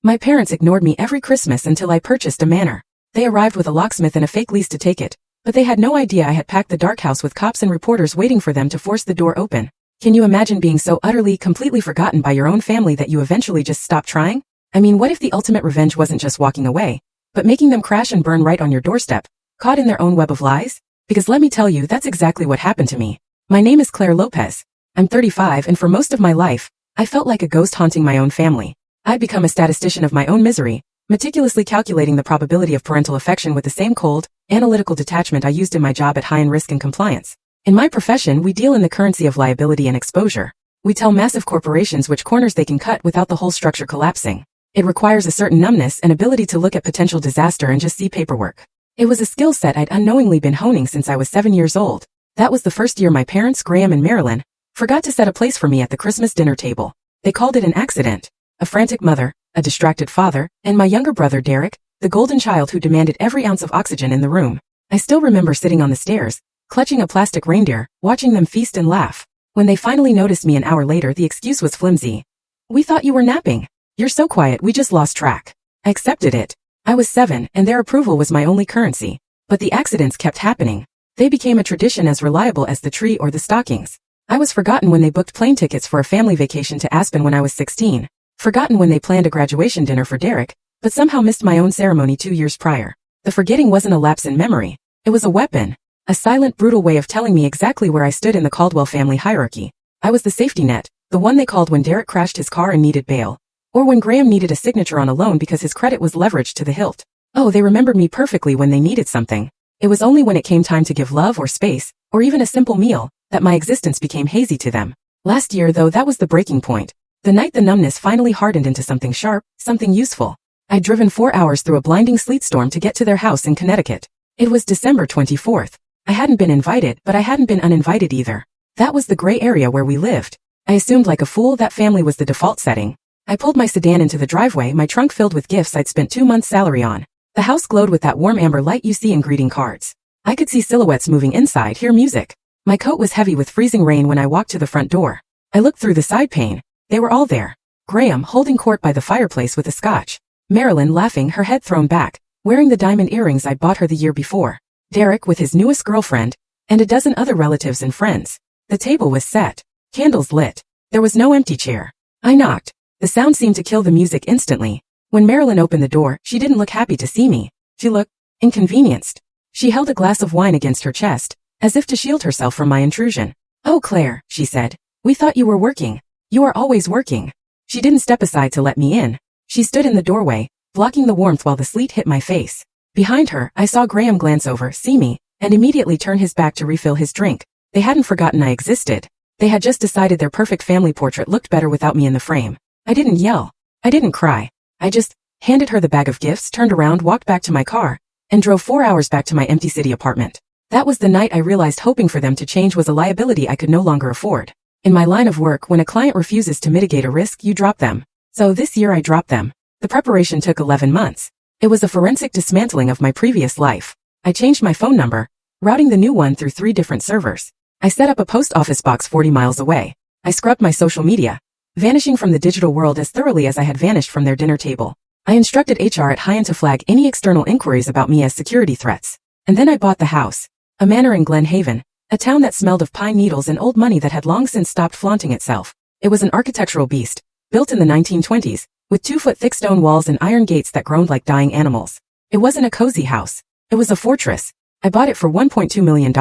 My parents ignored me every Christmas until I purchased a Manor. They arrived with a locksmith and a fake lease to take it, but they had no idea I had packed the dark house with cops and reporters waiting for them to force the door open. Can you imagine being so utterly, completely forgotten by your own family that you eventually just stopped trying? I mean, what if the ultimate revenge wasn't just walking away, but making them crash and burn right on your doorstep, caught in their own web of lies? Because let me tell you, that's exactly what happened to me. My name is Claire Lopez. I'm 35, and for most of my life, I felt like a ghost haunting my own family. I'd become a statistician of my own misery, meticulously calculating the probability of parental affection with the same cold, analytical detachment I used in my job at high-end risk and compliance. In my profession, we deal in the currency of liability and exposure. We tell massive corporations which corners they can cut without the whole structure collapsing. It requires a certain numbness and ability to look at potential disaster and just see paperwork. It was a skill set I'd unknowingly been honing since I was 7 years old. That was the first year my parents, Graham and Marilyn, forgot to set a place for me at the Christmas dinner table. They called it an accident. A frantic mother, a distracted father, and my younger brother Derek, the golden child who demanded every ounce of oxygen in the room. I still remember sitting on the stairs, clutching a plastic reindeer, watching them feast and laugh. When they finally noticed me an hour later, the excuse was flimsy. "We thought you were napping. You're so quiet, we just lost track." I accepted it. I was 7, and their approval was my only currency. But the accidents kept happening. They became a tradition as reliable as the tree or the stockings. I was forgotten when they booked plane tickets for a family vacation to Aspen when I was 16. Forgotten when they planned a graduation dinner for Derek, but somehow missed my own ceremony 2 years prior. The forgetting wasn't a lapse in memory. It was a weapon. A silent, brutal way of telling me exactly where I stood in the Caldwell family hierarchy. I was the safety net, the one they called when Derek crashed his car and needed bail. Or when Graham needed a signature on a loan because his credit was leveraged to the hilt. Oh, they remembered me perfectly when they needed something. It was only when it came time to give love or space, or even a simple meal, that my existence became hazy to them. Last year, though, that was the breaking point. The night the numbness finally hardened into something sharp, something useful. I'd driven 4 hours through a blinding sleet storm to get to their house in Connecticut. It was December 24th. I hadn't been invited, but I hadn't been uninvited either. That was the gray area where we lived. I assumed like a fool that family was the default setting. I pulled my sedan into the driveway, my trunk filled with gifts I'd spent 2 months' salary on. The house glowed with that warm amber light you see in greeting cards. I could see silhouettes moving inside, hear music. My coat was heavy with freezing rain when I walked to the front door. I looked through the side pane. They were all there. Graham holding court by the fireplace with a scotch. Marilyn laughing, her head thrown back, wearing the diamond earrings I'd bought her the year before. Derek with his newest girlfriend, and a dozen other relatives and friends. The table was set. Candles lit. There was no empty chair. I knocked. The sound seemed to kill the music instantly. When Marilyn opened the door, she didn't look happy to see me. She looked inconvenienced. She held a glass of wine against her chest, as if to shield herself from my intrusion. "Oh, Claire," she said. "We thought you were working. You are always working." She didn't step aside to let me in. She stood in the doorway, blocking the warmth while the sleet hit my face. Behind her, I saw Graham glance over, see me, and immediately turn his back to refill his drink. They hadn't forgotten I existed. They had just decided their perfect family portrait looked better without me in the frame. I didn't yell. I didn't cry. I just handed her the bag of gifts, turned around, walked back to my car, and drove 4 hours back to my empty city apartment. That was the night I realized hoping for them to change was a liability I could no longer afford. In my line of work, when a client refuses to mitigate a risk, you drop them. So this year I dropped them. The preparation took 11 months. It was a forensic dismantling of my previous life. I changed my phone number, routing the new one through 3 different servers. I set up a post office box 40 miles away. I scrubbed my social media, vanishing from the digital world as thoroughly as I had vanished from their dinner table. I instructed HR at High-End to flag any external inquiries about me as security threats. And then I bought the house. A manor in Glen Haven, a town that smelled of pine needles and old money that had long since stopped flaunting itself. It was an architectural beast, built in the 1920s, with 2-foot thick stone walls and iron gates that groaned like dying animals. It wasn't a cozy house. It was a fortress. I bought it for $1.2 million.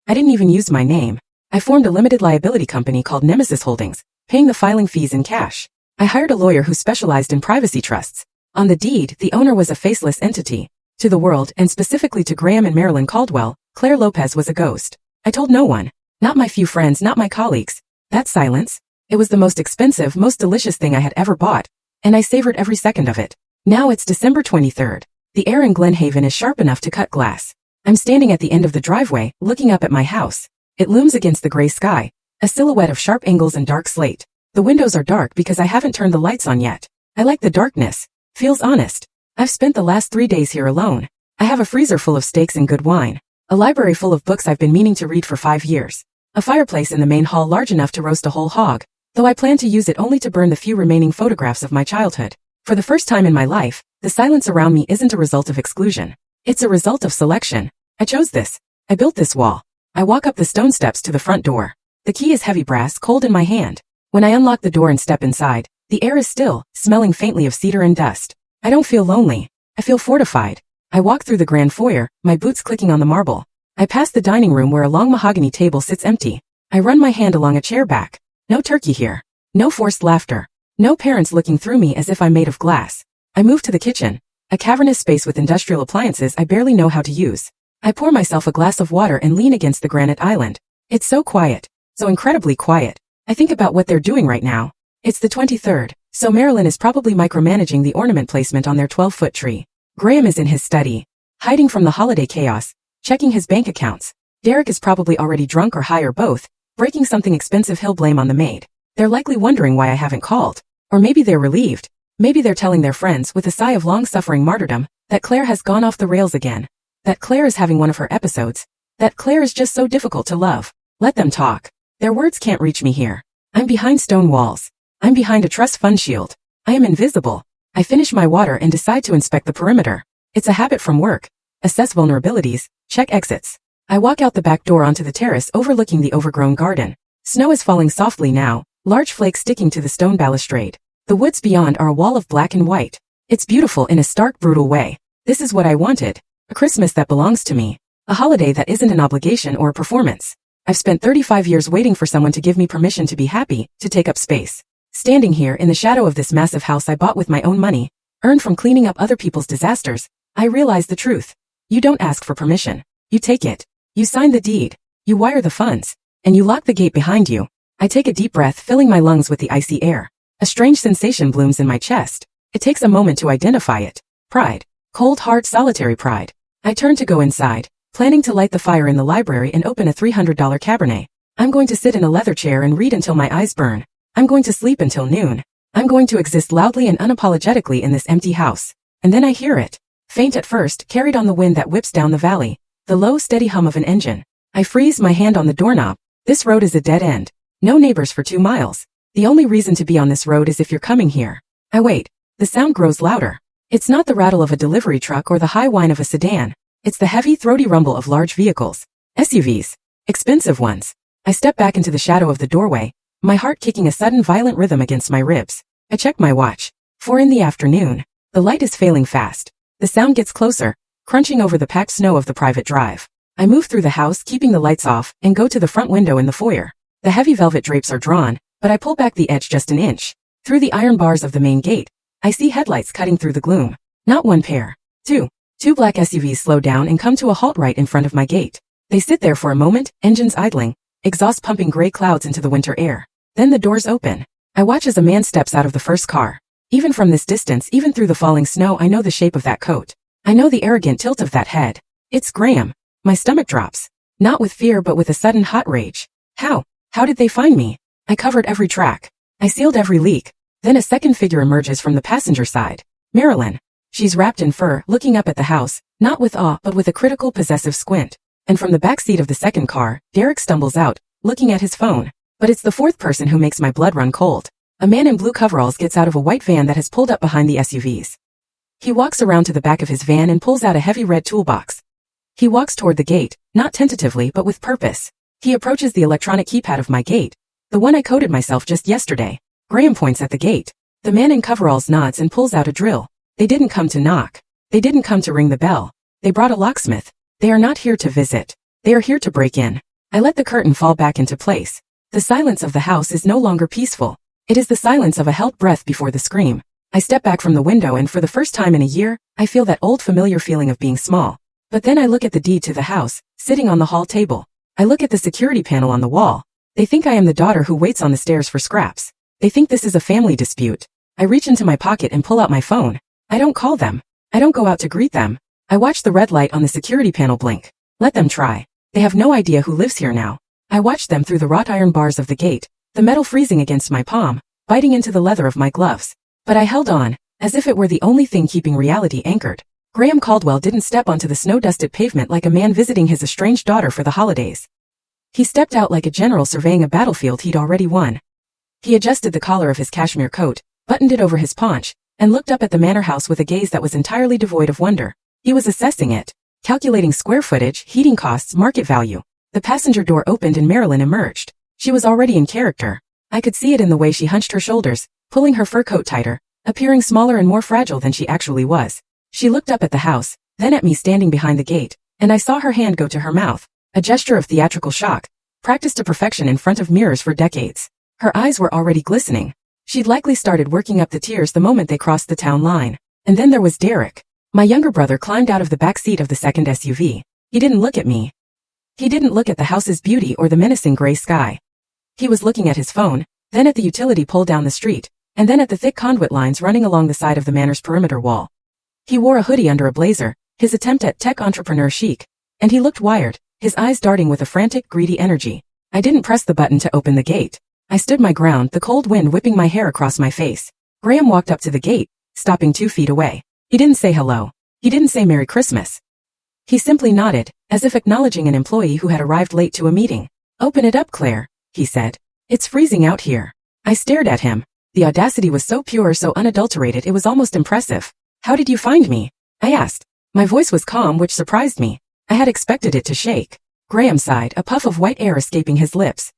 I didn't even use my name. I formed a limited liability company called Nemesis Holdings, paying the filing fees in cash. I hired a lawyer who specialized in privacy trusts. On the deed, the owner was a faceless entity. To the world, and specifically to Graham and Marilyn Caldwell, Claire Lopez was a ghost. I told no one. Not my few friends, not my colleagues. That silence. It was the most expensive, most delicious thing I had ever bought, and I savored every second of it. Now it's December 23rd. The air in Glen Haven is sharp enough to cut glass. I'm standing at the end of the driveway, looking up at my house. It looms against the gray sky, a silhouette of sharp angles and dark slate. The windows are dark because I haven't turned the lights on yet. I like the darkness. Feels honest. I've spent the last 3 days here alone. I have a freezer full of steaks and good wine. A library full of books I've been meaning to read for 5 years. A fireplace in the main hall large enough to roast a whole hog, though I plan to use it only to burn the few remaining photographs of my childhood. For the first time in my life, the silence around me isn't a result of exclusion. It's a result of selection. I chose this. I built this wall. I walk up the stone steps to the front door. The key is heavy brass, cold in my hand. When I unlock the door and step inside, the air is still, smelling faintly of cedar and dust. I don't feel lonely. I feel fortified. I walk through the grand foyer, my boots clicking on the marble. I pass the dining room where a long mahogany table sits empty. I run my hand along a chair back. No turkey here. No forced laughter. No parents looking through me as if I'm made of glass. I move to the kitchen, a cavernous space with industrial appliances I barely know how to use. I pour myself a glass of water and lean against the granite island. It's so quiet. So incredibly quiet. I think about what they're doing right now. It's the 23rd, so Marilyn is probably micromanaging the ornament placement on their 12-foot tree. Graham is in his study, hiding from the holiday chaos, checking his bank accounts. Derek is probably already drunk or high or both, breaking something expensive he'll blame on the maid. They're likely wondering why I haven't called. Or maybe they're relieved. Maybe they're telling their friends with a sigh of long-suffering martyrdom that Claire has gone off the rails again. That Claire is having one of her episodes. That Claire is just so difficult to love. Let them talk. Their words can't reach me here. I'm behind stone walls. I'm behind a trust fund shield. I am invisible. I finish my water and decide to inspect the perimeter. It's a habit from work. Assess vulnerabilities, check exits. I walk out the back door onto the terrace overlooking the overgrown garden. Snow is falling softly now, large flakes sticking to the stone balustrade. The woods beyond are a wall of black and white. It's beautiful in a stark, brutal way. This is what I wanted. A Christmas that belongs to me. A holiday that isn't an obligation or a performance. I've spent 35 years waiting for someone to give me permission to be happy, to take up space. Standing here in the shadow of this massive house I bought with my own money, earned from cleaning up other people's disasters, I realize the truth. You don't ask for permission. You take it. You sign the deed. You wire the funds. And you lock the gate behind you. I take a deep breath, filling my lungs with the icy air. A strange sensation blooms in my chest. It takes a moment to identify it. Pride. Cold, hard, solitary pride. I turn to go inside, planning to light the fire in the library and open a $300 Cabernet. I'm going to sit in a leather chair and read until my eyes burn. I'm going to sleep until noon. I'm going to exist loudly and unapologetically in this empty house. And then I hear it. Faint at first, carried on the wind that whips down the valley. The low, steady hum of an engine. I freeze, my hand on the doorknob. This road is a dead end. No neighbors for 2 miles. The only reason to be on this road is if you're coming here. I wait. The sound grows louder. It's not the rattle of a delivery truck or the high whine of a sedan. It's the heavy, throaty rumble of large vehicles. SUVs. Expensive ones. I step back into the shadow of the doorway, my heart kicking a sudden violent rhythm against my ribs. I check my watch. 4 in the afternoon. The light is failing fast. The sound gets closer, crunching over the packed snow of the private drive. I move through the house, keeping the lights off, and go to the front window in the foyer. The heavy velvet drapes are drawn, but I pull back the edge just an inch. Through the iron bars of the main gate, I see headlights cutting through the gloom. Not one pair. Two. 2 black SUVs slow down and come to a halt right in front of my gate. They sit there for a moment, engines idling, exhaust pumping gray clouds into the winter air. Then the doors open. I watch as a man steps out of the first car. Even from this distance, even through the falling snow, I know the shape of that coat. I know the arrogant tilt of that head. It's Graham. My stomach drops. Not with fear but with a sudden hot rage. How did they find me? I covered every track. I sealed every leak. Then a second figure emerges from the passenger side. Marilyn. She's wrapped in fur, looking up at the house, not with awe but with a critical, possessive squint. And from the back seat of the second car, Derek stumbles out, looking at his phone. But it's the fourth person who makes my blood run cold. A man in blue coveralls gets out of a white van that has pulled up behind the SUVs. He walks around to the back of his van and pulls out a heavy red toolbox. He walks toward the gate, not tentatively but with purpose. He approaches the electronic keypad of my gate, the one I coded myself just yesterday. Graham points at the gate. The man in coveralls nods and pulls out a drill. They didn't come to knock. They didn't come to ring the bell. They brought a locksmith. They are not here to visit. They are here to break in. I let the curtain fall back into place. The silence of the house is no longer peaceful. It is the silence of a held breath before the scream. I step back from the window and for the first time in a year, I feel that old familiar feeling of being small. But then I look at the deed to the house, sitting on the hall table. I look at the security panel on the wall. They think I am the daughter who waits on the stairs for scraps. They think this is a family dispute. I reach into my pocket and pull out my phone. I don't call them. I don't go out to greet them. I watch the red light on the security panel blink. Let them try. They have no idea who lives here now. I watch them through the wrought iron bars of the gate, the metal freezing against my palm, biting into the leather of my gloves. But I held on, as if it were the only thing keeping reality anchored. Graham Caldwell didn't step onto the snow-dusted pavement like a man visiting his estranged daughter for the holidays. He stepped out like a general surveying a battlefield he'd already won. He adjusted the collar of his cashmere coat, buttoned it over his paunch, and looked up at the manor house with a gaze that was entirely devoid of wonder. He was assessing it, calculating square footage, heating costs, market value. The passenger door opened and Marilyn emerged. She was already in character. I could see it in the way she hunched her shoulders, pulling her fur coat tighter, appearing smaller and more fragile than she actually was. She looked up at the house, then at me standing behind the gate, and I saw her hand go to her mouth, a gesture of theatrical shock, practiced to perfection in front of mirrors for decades. Her eyes were already glistening. She'd likely started working up the tears the moment they crossed the town line. And then there was Derek. My younger brother climbed out of the back seat of the second SUV. He didn't look at me. He didn't look at the house's beauty or the menacing gray sky. He was looking at his phone, then at the utility pole down the street, and then at the thick conduit lines running along the side of the manor's perimeter wall. He wore a hoodie under a blazer, his attempt at tech entrepreneur chic, and he looked wired, his eyes darting with a frantic, greedy energy. I didn't press the button to open the gate. I stood my ground, the cold wind whipping my hair across my face. Graham walked up to the gate, stopping 2 feet away. He didn't say hello. He didn't say Merry Christmas. He simply nodded, as if acknowledging an employee who had arrived late to a meeting. "Open it up, Claire," he said. "It's freezing out here." I stared at him. The audacity was so pure, so unadulterated, it was almost impressive. "How did you find me?" I asked. My voice was calm, which surprised me. I had expected it to shake. Graham sighed, a puff of white air escaping his lips.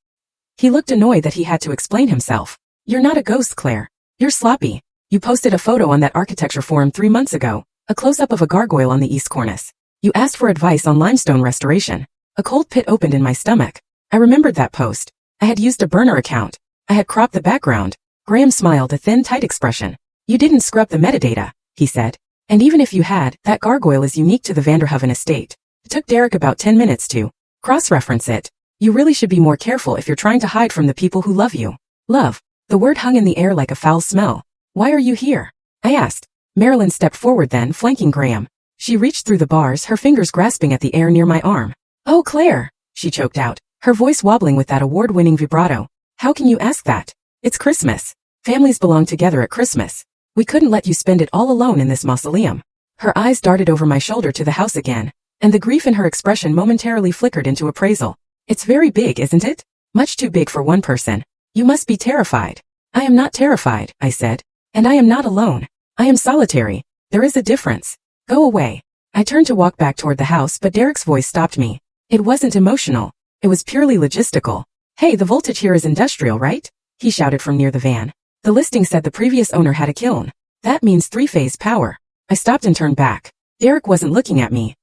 He looked annoyed that he had to explain himself. "You're not a ghost, Claire. You're sloppy. You posted a photo on that architecture forum 3 months ago, a close-up of a gargoyle on the east cornice. You asked for advice on limestone restoration." A cold pit opened in my stomach. I remembered that post. I had used a burner account. I had cropped the background. Graham smiled, a thin, tight expression. "You didn't scrub the metadata," he said. "And even if you had, that gargoyle is unique to the Vanderhoven estate. It took Derek about 10 minutes to cross-reference it. You really should be more careful if you're trying to hide from the people who love you." Love. The word hung in the air like a foul smell. "Why are you here?" I asked. Marilyn stepped forward then, flanking Graham. She reached through the bars, her fingers grasping at the air near my arm. "Oh, Claire," she choked out, her voice wobbling with that award-winning vibrato. "How can you ask that? It's Christmas. Families belong together at Christmas. We couldn't let you spend it all alone in this mausoleum." Her eyes darted over my shoulder to the house again, and the grief in her expression momentarily flickered into appraisal. "It's very big, isn't it? Much too big for one person. You must be terrified." "I am not terrified," I said. "And I am not alone. I am solitary. There is a difference. Go away." I turned to walk back toward the house, but Derek's voice stopped me. It wasn't emotional. It was purely logistical. "Hey, the voltage here is industrial, right?" he shouted from near the van. "The listing said the previous owner had a kiln. That means 3-phase power." I stopped and turned back. Derek wasn't looking at me.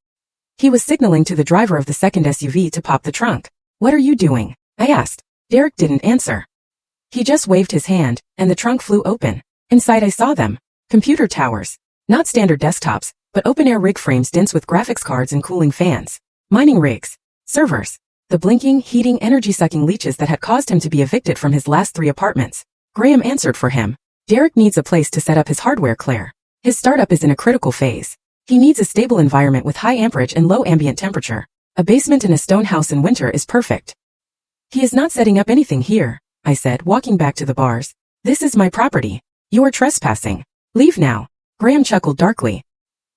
He was signaling to the driver of the second SUV to pop the trunk. "What are you doing?" I asked. Derek didn't answer. He just waved his hand, and the trunk flew open. Inside I saw them. Computer towers. Not standard desktops, but open-air rig frames dense with graphics cards and cooling fans. Mining rigs. Servers. The blinking, heating, energy-sucking leeches that had caused him to be evicted from his last 3 apartments. Graham answered for him. "Derek needs a place to set up his hardware, Claire. His startup is in a critical phase. He needs a stable environment with high amperage and low ambient temperature. A basement in a stone house in winter is perfect." "He is not setting up anything here," I said, walking back to the bars. "This is my property. You are trespassing. Leave now." Graham chuckled darkly.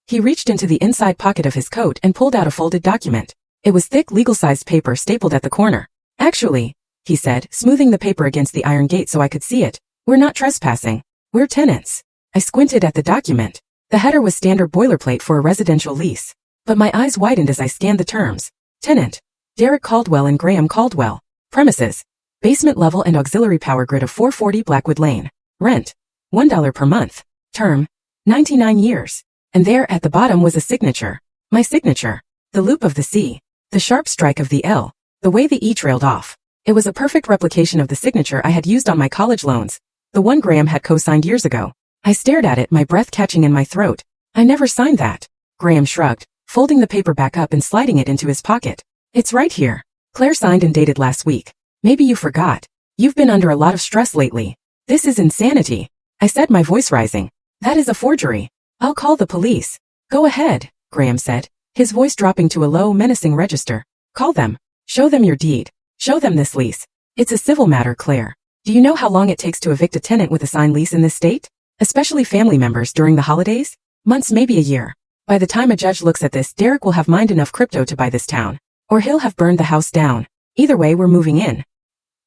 He reached into the inside pocket of his coat and pulled out a folded document. It was thick, legal-sized paper stapled at the corner. "Actually," he said, smoothing the paper against the iron gate so I could see it, "we're not trespassing. We're tenants." I squinted at the document. The header was standard boilerplate for a residential lease. But my eyes widened as I scanned the terms. Tenant. Derek Caldwell and Graham Caldwell. Premises. Basement level and auxiliary power grid of 440 Blackwood Lane. Rent. $1 per month. Term. 99 years. And there at the bottom was a signature. My signature. The loop of the C. The sharp strike of the L. The way the E trailed off. It was a perfect replication of the signature I had used on my college loans. The one Graham had co-signed years ago. I stared at it, my breath catching in my throat. "I never signed that." Graham shrugged, folding the paper back up and sliding it into his pocket. "It's right here. Claire signed and dated last week. Maybe you forgot. You've been under a lot of stress lately. This is insanity," I said, my voice rising. "That is a forgery. I'll call the police." "Go ahead," Graham said, his voice dropping to a low, menacing register. "Call them. Show them your deed. Show them this lease. It's a civil matter, Claire. Do you know how long it takes to evict a tenant with a signed lease in this state? Especially family members during the holidays? Months, maybe a year. By the time a judge looks at this, Derek will have mined enough crypto to buy this town. Or he'll have burned the house down. Either way, we're moving in."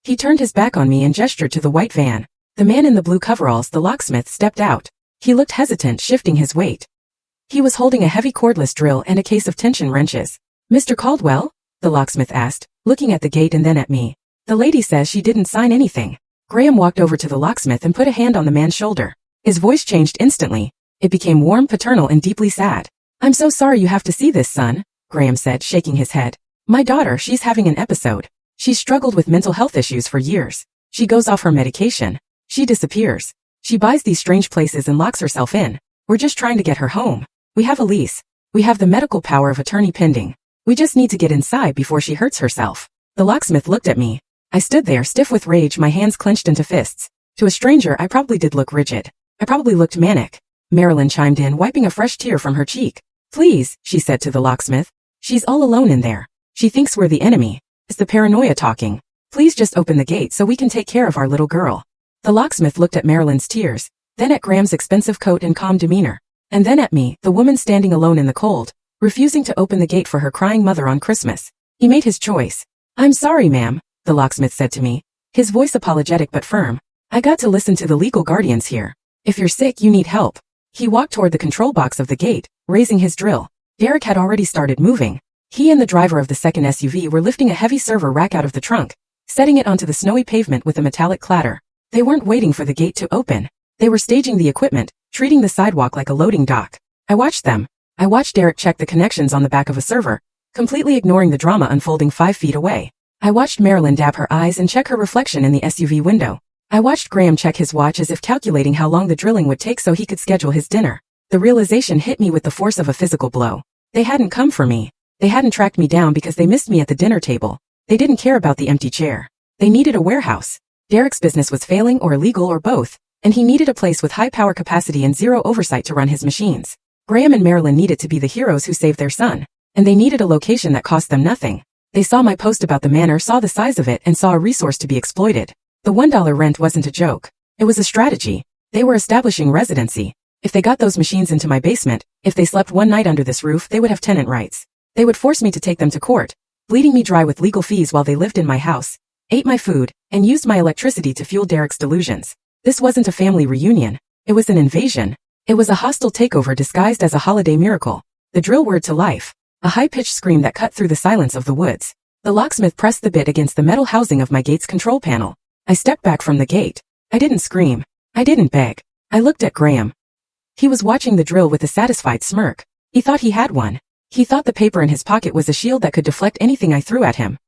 He turned his back on me and gestured to the white van. The man in the blue coveralls, the locksmith, stepped out. He looked hesitant, shifting his weight. He was holding a heavy cordless drill and a case of tension wrenches. "Mr. Caldwell?" the locksmith asked, looking at the gate and then at me. "The lady says she didn't sign anything." Graham walked over to the locksmith and put a hand on the man's shoulder. His voice changed instantly. It became warm, paternal, and deeply sad. "I'm so sorry you have to see this, son," Graham said, shaking his head. "My daughter, she's having an episode. She's struggled with mental health issues for years. She goes off her medication. She disappears. She buys these strange places and locks herself in. We're just trying to get her home. We have a lease. We have the medical power of attorney pending. We just need to get inside before she hurts herself." The locksmith looked at me. I stood there, stiff with rage, my hands clenched into fists. To a stranger, I probably did look rigid. I probably looked manic. Marilyn chimed in, wiping a fresh tear from her cheek. "Please," she said to the locksmith. "She's all alone in there. She thinks we're the enemy. It's the paranoia talking. Please just open the gate so we can take care of our little girl." The locksmith looked at Marilyn's tears, then at Graham's expensive coat and calm demeanor, and then at me, the woman standing alone in the cold, refusing to open the gate for her crying mother on Christmas. He made his choice. "I'm sorry, ma'am," the locksmith said to me, his voice apologetic but firm. "I got to listen to the legal guardians here. If you're sick, you need help." He walked toward the control box of the gate, raising his drill. Derek had already started moving. He and the driver of the second SUV were lifting a heavy server rack out of the trunk, setting it onto the snowy pavement with a metallic clatter. They weren't waiting for the gate to open. They were staging the equipment, treating the sidewalk like a loading dock. I watched them. I watched Derek check the connections on the back of a server, completely ignoring the drama unfolding 5 feet away. I watched Marilyn dab her eyes and check her reflection in the SUV window. I watched Graham check his watch as if calculating how long the drilling would take so he could schedule his dinner. The realization hit me with the force of a physical blow. They hadn't come for me. They hadn't tracked me down because they missed me at the dinner table. They didn't care about the empty chair. They needed a warehouse. Derek's business was failing or illegal or both, and he needed a place with high power capacity and zero oversight to run his machines. Graham and Marilyn needed to be the heroes who saved their son, and they needed a location that cost them nothing. They saw my post about the manor, saw the size of it, and saw a resource to be exploited. The $1 rent wasn't a joke. It was a strategy. They were establishing residency. If they got those machines into my basement, if they slept one night under this roof, they would have tenant rights. They would force me to take them to court, bleeding me dry with legal fees while they lived in my house, ate my food, and used my electricity to fuel Derek's delusions. This wasn't a family reunion. It was an invasion. It was a hostile takeover disguised as a holiday miracle. The drill whirred to life. A high-pitched scream that cut through the silence of the woods. The locksmith pressed the bit against the metal housing of my gate's control panel. I stepped back from the gate. I didn't scream. I didn't beg. I looked at Graham. He was watching the drill with a satisfied smirk. He thought he had one. He thought the paper in his pocket was a shield that could deflect anything I threw at him.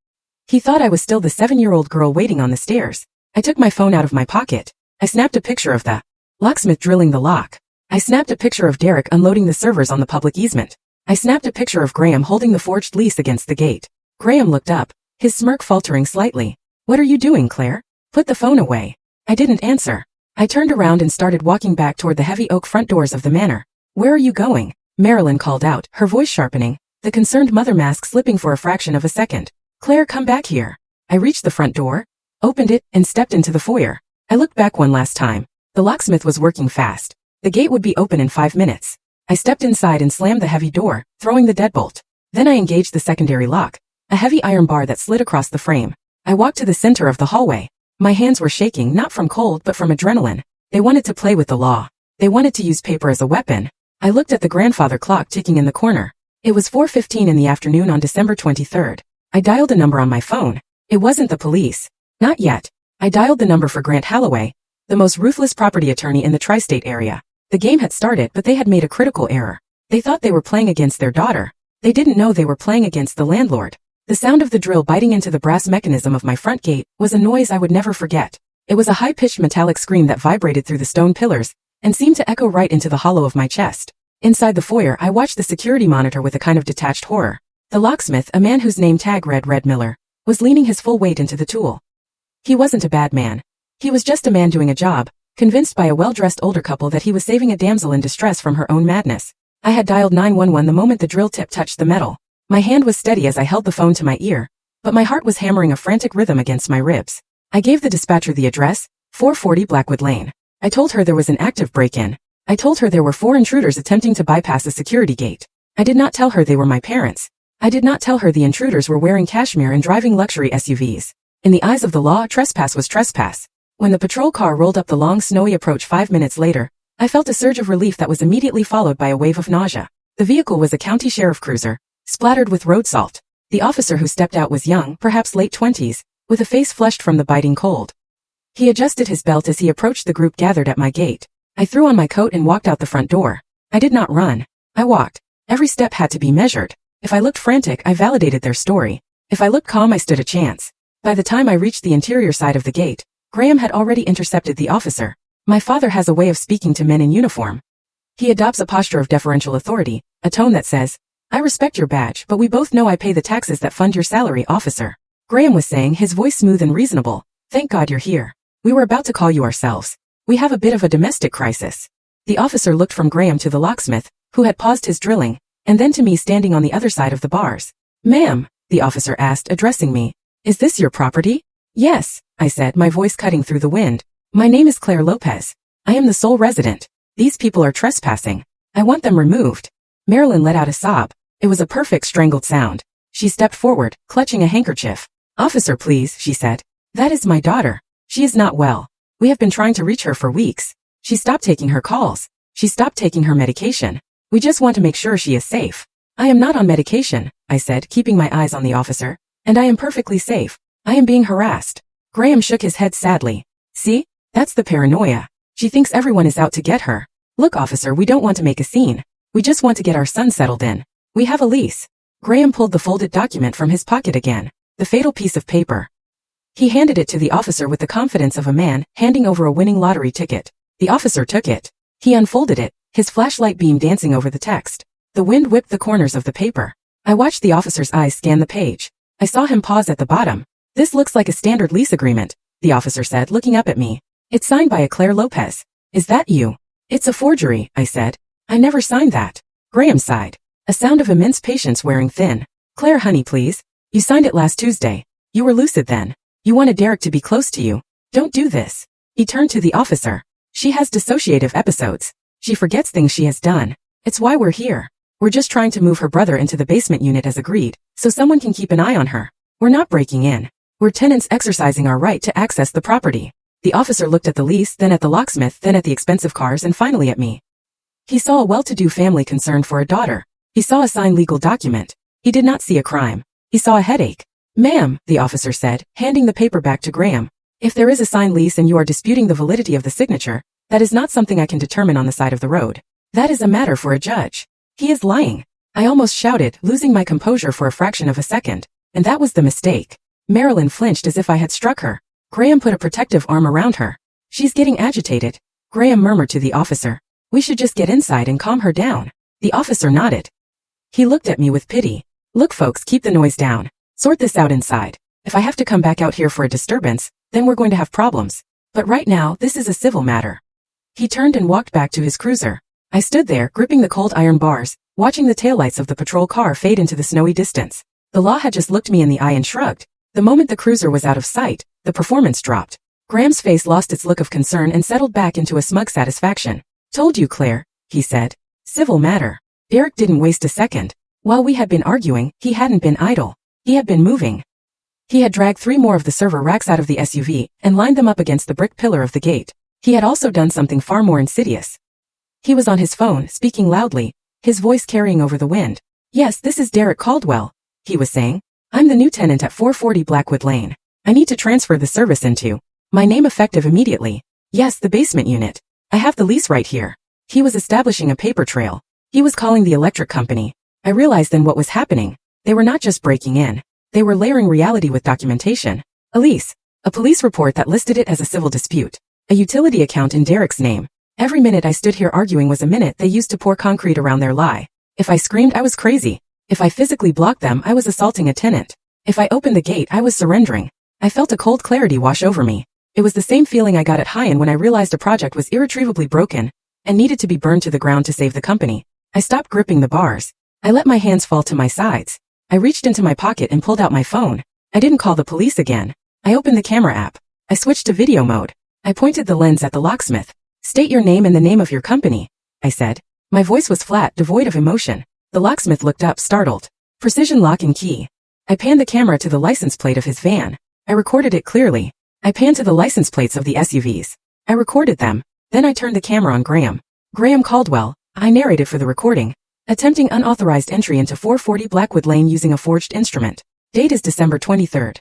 He thought I was still the 7-year-old girl waiting on the stairs. I took my phone out of my pocket. I snapped a picture of the locksmith drilling the lock. I snapped a picture of Derek unloading the servers on the public easement. I snapped a picture of Graham holding the forged lease against the gate. Graham looked up, his smirk faltering slightly. "What are you doing, Claire?" "Put the phone away." I didn't answer. I turned around and started walking back toward the heavy oak front doors of the manor. "Where are you going?" Marilyn called out, her voice sharpening, the concerned mother mask slipping for a fraction of a second. "Claire, come back here." I reached the front door, opened it, and stepped into the foyer. I looked back one last time. The locksmith was working fast. The gate would be open in 5 minutes. I stepped inside and slammed the heavy door, throwing the deadbolt. Then I engaged the secondary lock, a heavy iron bar that slid across the frame. I walked to the center of the hallway. My hands were shaking, not from cold but from adrenaline. They wanted to play with the law. They wanted to use paper as a weapon. I looked at the grandfather clock ticking in the corner. It was 4:15 in the afternoon on December 23rd. I dialed a number on my phone. It wasn't the police. Not yet. I dialed the number for Grant Holloway, the most ruthless property attorney in the tri-state area. The game had started, but they had made a critical error. They thought they were playing against their daughter. They didn't know they were playing against the landlord. The sound of the drill biting into the brass mechanism of my front gate was a noise I would never forget. It was a high-pitched metallic scream that vibrated through the stone pillars and seemed to echo right into the hollow of my chest. Inside the foyer, I watched the security monitor with a kind of detached horror. The locksmith, a man whose name tag read Red Miller, was leaning his full weight into the tool. He wasn't a bad man. He was just a man doing a job, convinced by a well-dressed older couple that he was saving a damsel in distress from her own madness. I had dialed 911 the moment the drill tip touched the metal. My hand was steady as I held the phone to my ear, but my heart was hammering a frantic rhythm against my ribs. I gave the dispatcher the address, 440 Blackwood Lane. I told her there was an active break-in. I told her there were 4 intruders attempting to bypass a security gate. I did not tell her they were my parents. I did not tell her the intruders were wearing cashmere and driving luxury SUVs. In the eyes of the law, trespass was trespass. When the patrol car rolled up the long snowy approach 5 minutes later, I felt a surge of relief that was immediately followed by a wave of nausea. The vehicle was a county sheriff cruiser, splattered with road salt. The officer who stepped out was young, perhaps late 20s, with a face flushed from the biting cold. He adjusted his belt as he approached the group gathered at my gate. I threw on my coat and walked out the front door. I did not run. I walked. Every step had to be measured. If I looked frantic, I validated their story. If I looked calm, I stood a chance. By the time I reached the interior side of the gate, Graham had already intercepted the officer. My father has a way of speaking to men in uniform. He adopts a posture of deferential authority, a tone that says, "I respect your badge, but we both know I pay the taxes that fund your salary, officer." Graham was saying, his voice smooth and reasonable. "Thank God you're here. We were about to call you ourselves. We have a bit of a domestic crisis." The officer looked from Graham to the locksmith, who had paused his drilling, and then to me standing on the other side of the bars. "Ma'am," the officer asked, addressing me, "is this your property?" "Yes," I said, my voice cutting through the wind. "My name is Claire Lopez. I am the sole resident. These people are trespassing. I want them removed." Marilyn let out a sob. It was a perfect strangled sound. She stepped forward, clutching a handkerchief. "Officer, please," she said. "That is my daughter. She is not well. We have been trying to reach her for weeks. She stopped taking her calls. She stopped taking her medication. We just want to make sure she is safe." "I am not on medication," I said, keeping my eyes on the officer. "And I am perfectly safe. I am being harassed." Graham shook his head sadly. "See? That's the paranoia. She thinks everyone is out to get her. Look, officer, we don't want to make a scene. We just want to get our son settled in. We have a lease." Graham pulled the folded document from his pocket again, the fatal piece of paper. He handed it to the officer with the confidence of a man handing over a winning lottery ticket. The officer took it. He unfolded it, his flashlight beam dancing over the text. The wind whipped the corners of the paper. I watched the officer's eyes scan the page. I saw him pause at the bottom. "This looks like a standard lease agreement," the officer said, looking up at me. "It's signed by a Claire Lopez. Is that you?" "It's a forgery," I said. "I never signed that." Graham sighed, a sound of immense patience wearing thin. "Claire, honey, please. You signed it last Tuesday. You were lucid then. You wanted Derek to be close to you. Don't do this." He turned to the officer. "She has dissociative episodes. She forgets things she has done. It's why we're here. We're just trying to move her brother into the basement unit as agreed, so someone can keep an eye on her. We're not breaking in. We're tenants exercising our right to access the property." The officer looked at the lease, then at the locksmith, then at the expensive cars, and finally at me. He saw a well-to-do family concerned for a daughter. He saw a signed legal document. He did not see a crime. He saw a headache. "Ma'am," the officer said, handing the paper back to Graham, "if there is a signed lease and you are disputing the validity of the signature, that is not something I can determine on the side of the road. That is a matter for a judge. He is lying." I almost shouted, losing my composure for a fraction of a second. And that was the mistake. Marilyn flinched as if I had struck her. Graham put a protective arm around her. "She's getting agitated," Graham murmured to the officer. "We should just get inside and calm her down." The officer nodded. He looked at me with pity. "Look, folks, keep the noise down. Sort this out inside. If I have to come back out here for a disturbance, then we're going to have problems. But right now, this is a civil matter." He turned and walked back to his cruiser. I stood there, gripping the cold iron bars, watching the taillights of the patrol car fade into the snowy distance. The law had just looked me in the eye and shrugged. The moment the cruiser was out of sight, the performance dropped. Graham's face lost its look of concern and settled back into a smug satisfaction. "Told you, Claire," he said. "Civil matter." Derek didn't waste a second. While we had been arguing, he hadn't been idle. He had been moving. He had dragged 3 more of the server racks out of the SUV and lined them up against the brick pillar of the gate. He had also done something far more insidious. He was on his phone, speaking loudly, his voice carrying over the wind. "Yes, this is Derek Caldwell," he was saying. "I'm the new tenant at 440 Blackwood Lane. I need to transfer the service into. My name effective immediately. Yes, the basement unit. I have the lease right here." He was establishing a paper trail. He was calling the electric company. I realized then what was happening. They were not just breaking in. They were layering reality with documentation. A lease. A police report that listed it as a civil dispute. A utility account in Derek's name. Every minute I stood here arguing was a minute they used to pour concrete around their lie. If I screamed, I was crazy. If I physically blocked them, I was assaulting a tenant. If I opened the gate, I was surrendering. I felt a cold clarity wash over me. It was the same feeling I got at High-End when I realized a project was irretrievably broken and needed to be burned to the ground to save the company. I stopped gripping the bars. I let my hands fall to my sides. I reached into my pocket and pulled out my phone. I didn't call the police again. I opened the camera app. I switched to video mode. I pointed the lens at the locksmith. "State your name and the name of your company," I said. My voice was flat, devoid of emotion. The locksmith looked up, startled. "Precision Lock and Key." I panned the camera to the license plate of his van. I recorded it clearly. I panned to the license plates of the SUVs. I recorded them. Then I turned the camera on Graham. Graham Caldwell, I narrated for the recording. Attempting unauthorized entry into 440 Blackwood Lane using a forged instrument. Date is December 23rd.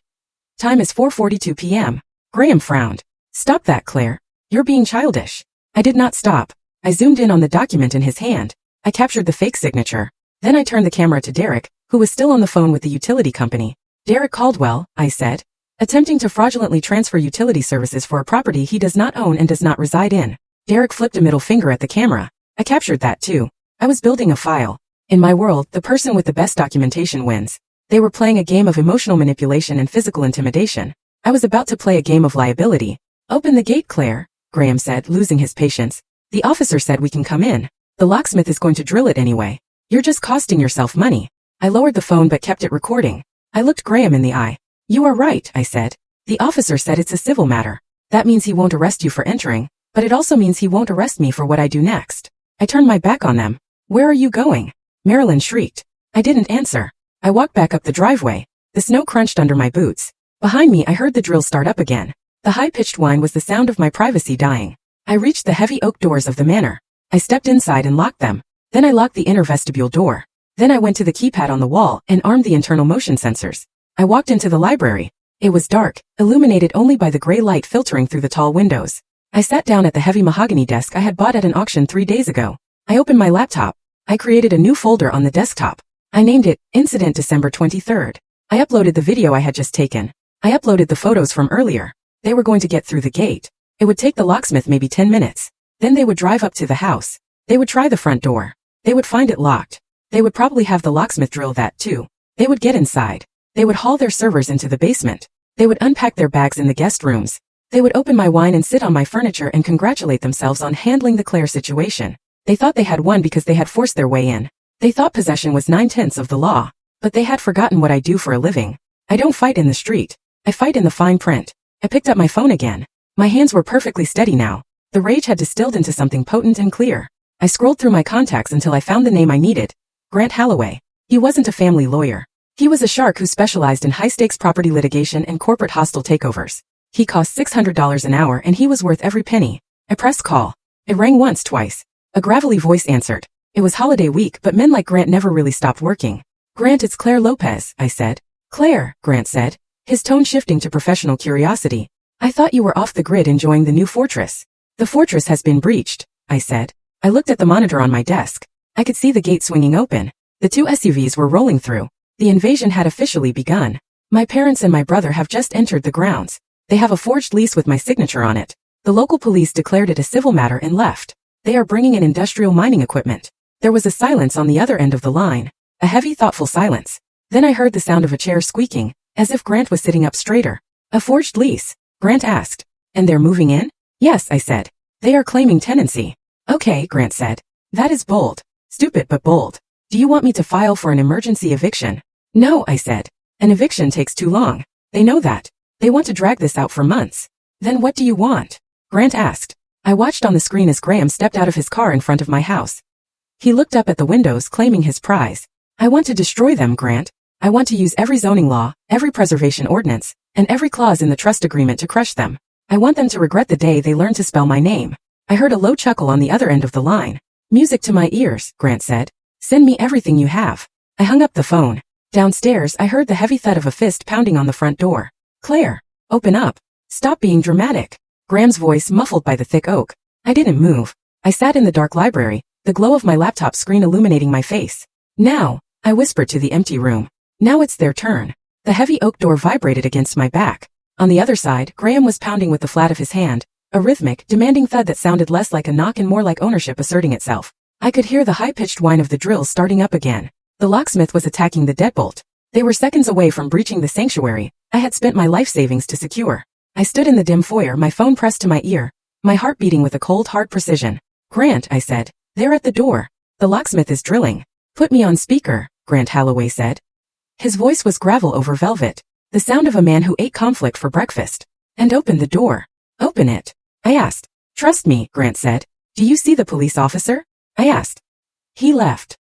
Time is 4:42 p.m. Graham frowned. Stop that, Claire. You're being childish. I did not stop. I zoomed in on the document in his hand. I captured the fake signature. Then I turned the camera to Derek, who was still on the phone with the utility company. Derek Caldwell, I said. Attempting to fraudulently transfer utility services for a property he does not own and does not reside in. Derek flipped a middle finger at the camera. I captured that too. I was building a file. In my world, the person with the best documentation wins. They were playing a game of emotional manipulation and physical intimidation. I was about to play a game of liability. Open the gate, Claire, Graham said, losing his patience. The officer said we can come in. The locksmith is going to drill it anyway. You're just costing yourself money. I lowered the phone but kept it recording. I looked Graham in the eye. You are right, I said. The officer said it's a civil matter. That means he won't arrest you for entering, but it also means he won't arrest me for what I do next. I turned my back on them. Where are you going? Marilyn shrieked. I didn't answer. I walked back up the driveway. The snow crunched under my boots. Behind me I heard the drill start up again. The high-pitched whine was the sound of my privacy dying. I reached the heavy oak doors of the manor. I stepped inside and locked them. Then I locked the inner vestibule door. Then I went to the keypad on the wall and armed the internal motion sensors. I walked into the library. It was dark, illuminated only by the gray light filtering through the tall windows. I sat down at the heavy mahogany desk I had bought at an auction 3 days ago. I opened my laptop. I created a new folder on the desktop. I named it Incident December 23rd. I uploaded the video I had just taken. I uploaded the photos from earlier. They were going to get through the gate. It would take the locksmith maybe 10 minutes. Then they would drive up to the house. They would try the front door. They would find it locked. They would probably have the locksmith drill that too. They would get inside. They would haul their servers into the basement. They would unpack their bags in the guest rooms. They would open my wine and sit on my furniture and congratulate themselves on handling the Claire situation. They thought they had won because they had forced their way in. They thought possession was 9/10 of the law. But they had forgotten what I do for a living. I don't fight in the street. I fight in the fine print. I picked up my phone again. My hands were perfectly steady now. The rage had distilled into something potent and clear. I scrolled through my contacts until I found the name I needed. Grant Holloway. He wasn't a family lawyer. He was a shark who specialized in high-stakes property litigation and corporate hostile takeovers. He cost $600 an hour and he was worth every penny. I pressed call. It rang once, twice. A gravelly voice answered. It was holiday week, but men like Grant never really stopped working. Grant, it's Claire Lopez, I said. Claire, Grant said, his tone shifting to professional curiosity. I thought you were off the grid enjoying the new fortress. The fortress has been breached, I said. I looked at the monitor on my desk. I could see the gate swinging open. The 2 SUVs were rolling through. The invasion had officially begun. My parents and my brother have just entered the grounds. They have a forged lease with my signature on it. The local police declared it a civil matter and left. They are bringing in industrial mining equipment. There was a silence on the other end of the line. A heavy, thoughtful silence. Then I heard the sound of a chair squeaking, as if Grant was sitting up straighter. A forged lease? Grant asked. And they're moving in? Yes, I said. They are claiming tenancy. Okay, Grant said. That is bold. Stupid but bold. Do you want me to file for an emergency eviction? No, I said. An eviction takes too long. They know that. They want to drag this out for months. Then what do you want? Grant asked. I watched on the screen as Graham stepped out of his car in front of my house. He looked up at the windows claiming his prize. I want to destroy them, Grant. I want to use every zoning law, every preservation ordinance, and every clause in the trust agreement to crush them. I want them to regret the day they learned to spell my name. I heard a low chuckle on the other end of the line. Music to my ears, Grant said. Send me everything you have. I hung up the phone. Downstairs, I heard the heavy thud of a fist pounding on the front door. Claire, open up. Stop being dramatic. Graham's voice muffled by the thick oak. I didn't move. I sat in the dark library, the glow of my laptop screen illuminating my face. Now, I whispered to the empty room. Now it's their turn. The heavy oak door vibrated against my back. On the other side, Graham was pounding with the flat of his hand, a rhythmic, demanding thud that sounded less like a knock and more like ownership asserting itself. I could hear the high-pitched whine of the drill starting up again. The locksmith was attacking the deadbolt. They were seconds away from breaching the sanctuary I had spent my life savings to secure. I stood in the dim foyer, my phone pressed to my ear, my heart beating with a cold, hard precision. Grant, I said. They're at the door. The locksmith is drilling. Put me on speaker, Grant Holloway said. His voice was gravel over velvet, the sound of a man who ate conflict for breakfast. And opened the door. Open it. I asked. Trust me, Grant said. Do you see the police officer? I asked. He left.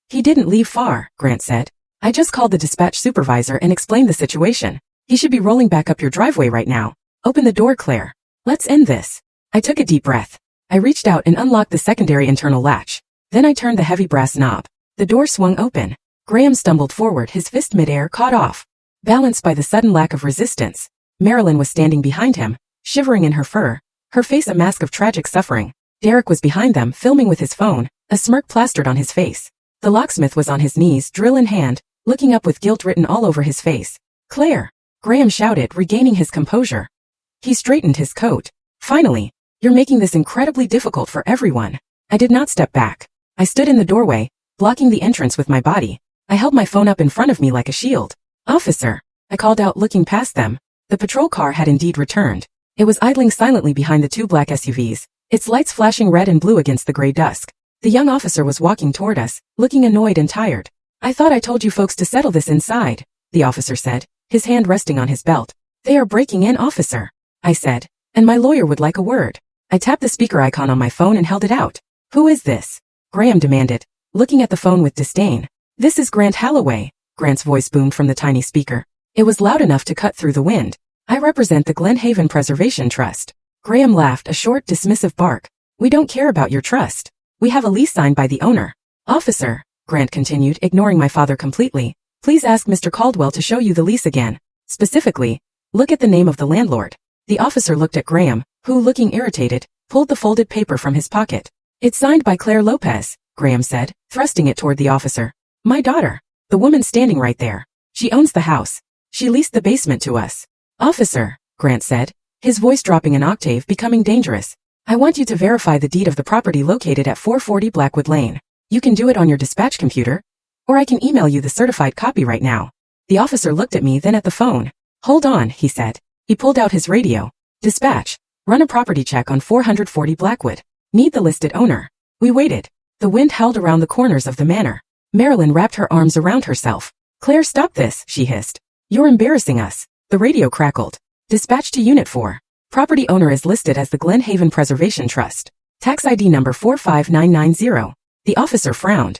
He didn't leave far, Grant said. I just called the dispatch supervisor and explained the situation. He should be rolling back up your driveway right now. Open the door, Claire. Let's end this. I took a deep breath. I reached out and unlocked the secondary internal latch. Then I turned the heavy brass knob. The door swung open. Graham stumbled forward, his fist midair caught off. Balanced by the sudden lack of resistance, Marilyn was standing behind him, shivering in her fur, her face a mask of tragic suffering. Derek was behind them, filming with his phone, a smirk plastered on his face. The locksmith was on his knees, drill in hand, looking up with guilt written all over his face. "Claire!" Graham shouted, regaining his composure. He straightened his coat. "Finally! You're making this incredibly difficult for everyone." I did not step back. I stood in the doorway, blocking the entrance with my body. I held my phone up in front of me like a shield. "Officer!" I called out, looking past them. The patrol car had indeed returned. It was idling silently behind the two black SUVs, its lights flashing red and blue against the gray dusk. The young officer was walking toward us, looking annoyed and tired. "I thought I told you folks to settle this inside," the officer said, his hand resting on his belt. "They are breaking in, officer," I said, "and my lawyer would like a word." I tapped the speaker icon on my phone and held it out. "Who is this?" Graham demanded, looking at the phone with disdain. "This is Grant Holloway," Grant's voice boomed from the tiny speaker. It was loud enough to cut through the wind. "I represent the Glen Haven Preservation Trust." Graham laughed, a short, dismissive bark. "We don't care about your trust. We have a lease signed by the owner." "Officer," Grant continued, ignoring my father completely, "please ask Mr. Caldwell to show you the lease again. Specifically, look at the name of the landlord." The officer looked at Graham, who, looking irritated, pulled the folded paper from his pocket. "It's signed by Claire Lopez," Graham said, thrusting it toward the officer. "My daughter. The woman standing right there. She owns the house. She leased the basement to us." "Officer," Grant said, his voice dropping an octave, becoming dangerous, "I want you to verify the deed of the property located at 440 Blackwood Lane. You can do it on your dispatch computer, or I can email you the certified copy right now." The officer looked at me, then at the phone. "Hold on," he said. He pulled out his radio. "Dispatch, run a property check on 440 Blackwood. Need the listed owner." We waited. The wind howled around the corners of the manor. Marilyn wrapped her arms around herself. "Claire, stop this," she hissed. "You're embarrassing us." The radio crackled. "Dispatch to Unit 4. Property owner is listed as the Glen Haven Preservation Trust. Tax ID number 45990. The officer frowned.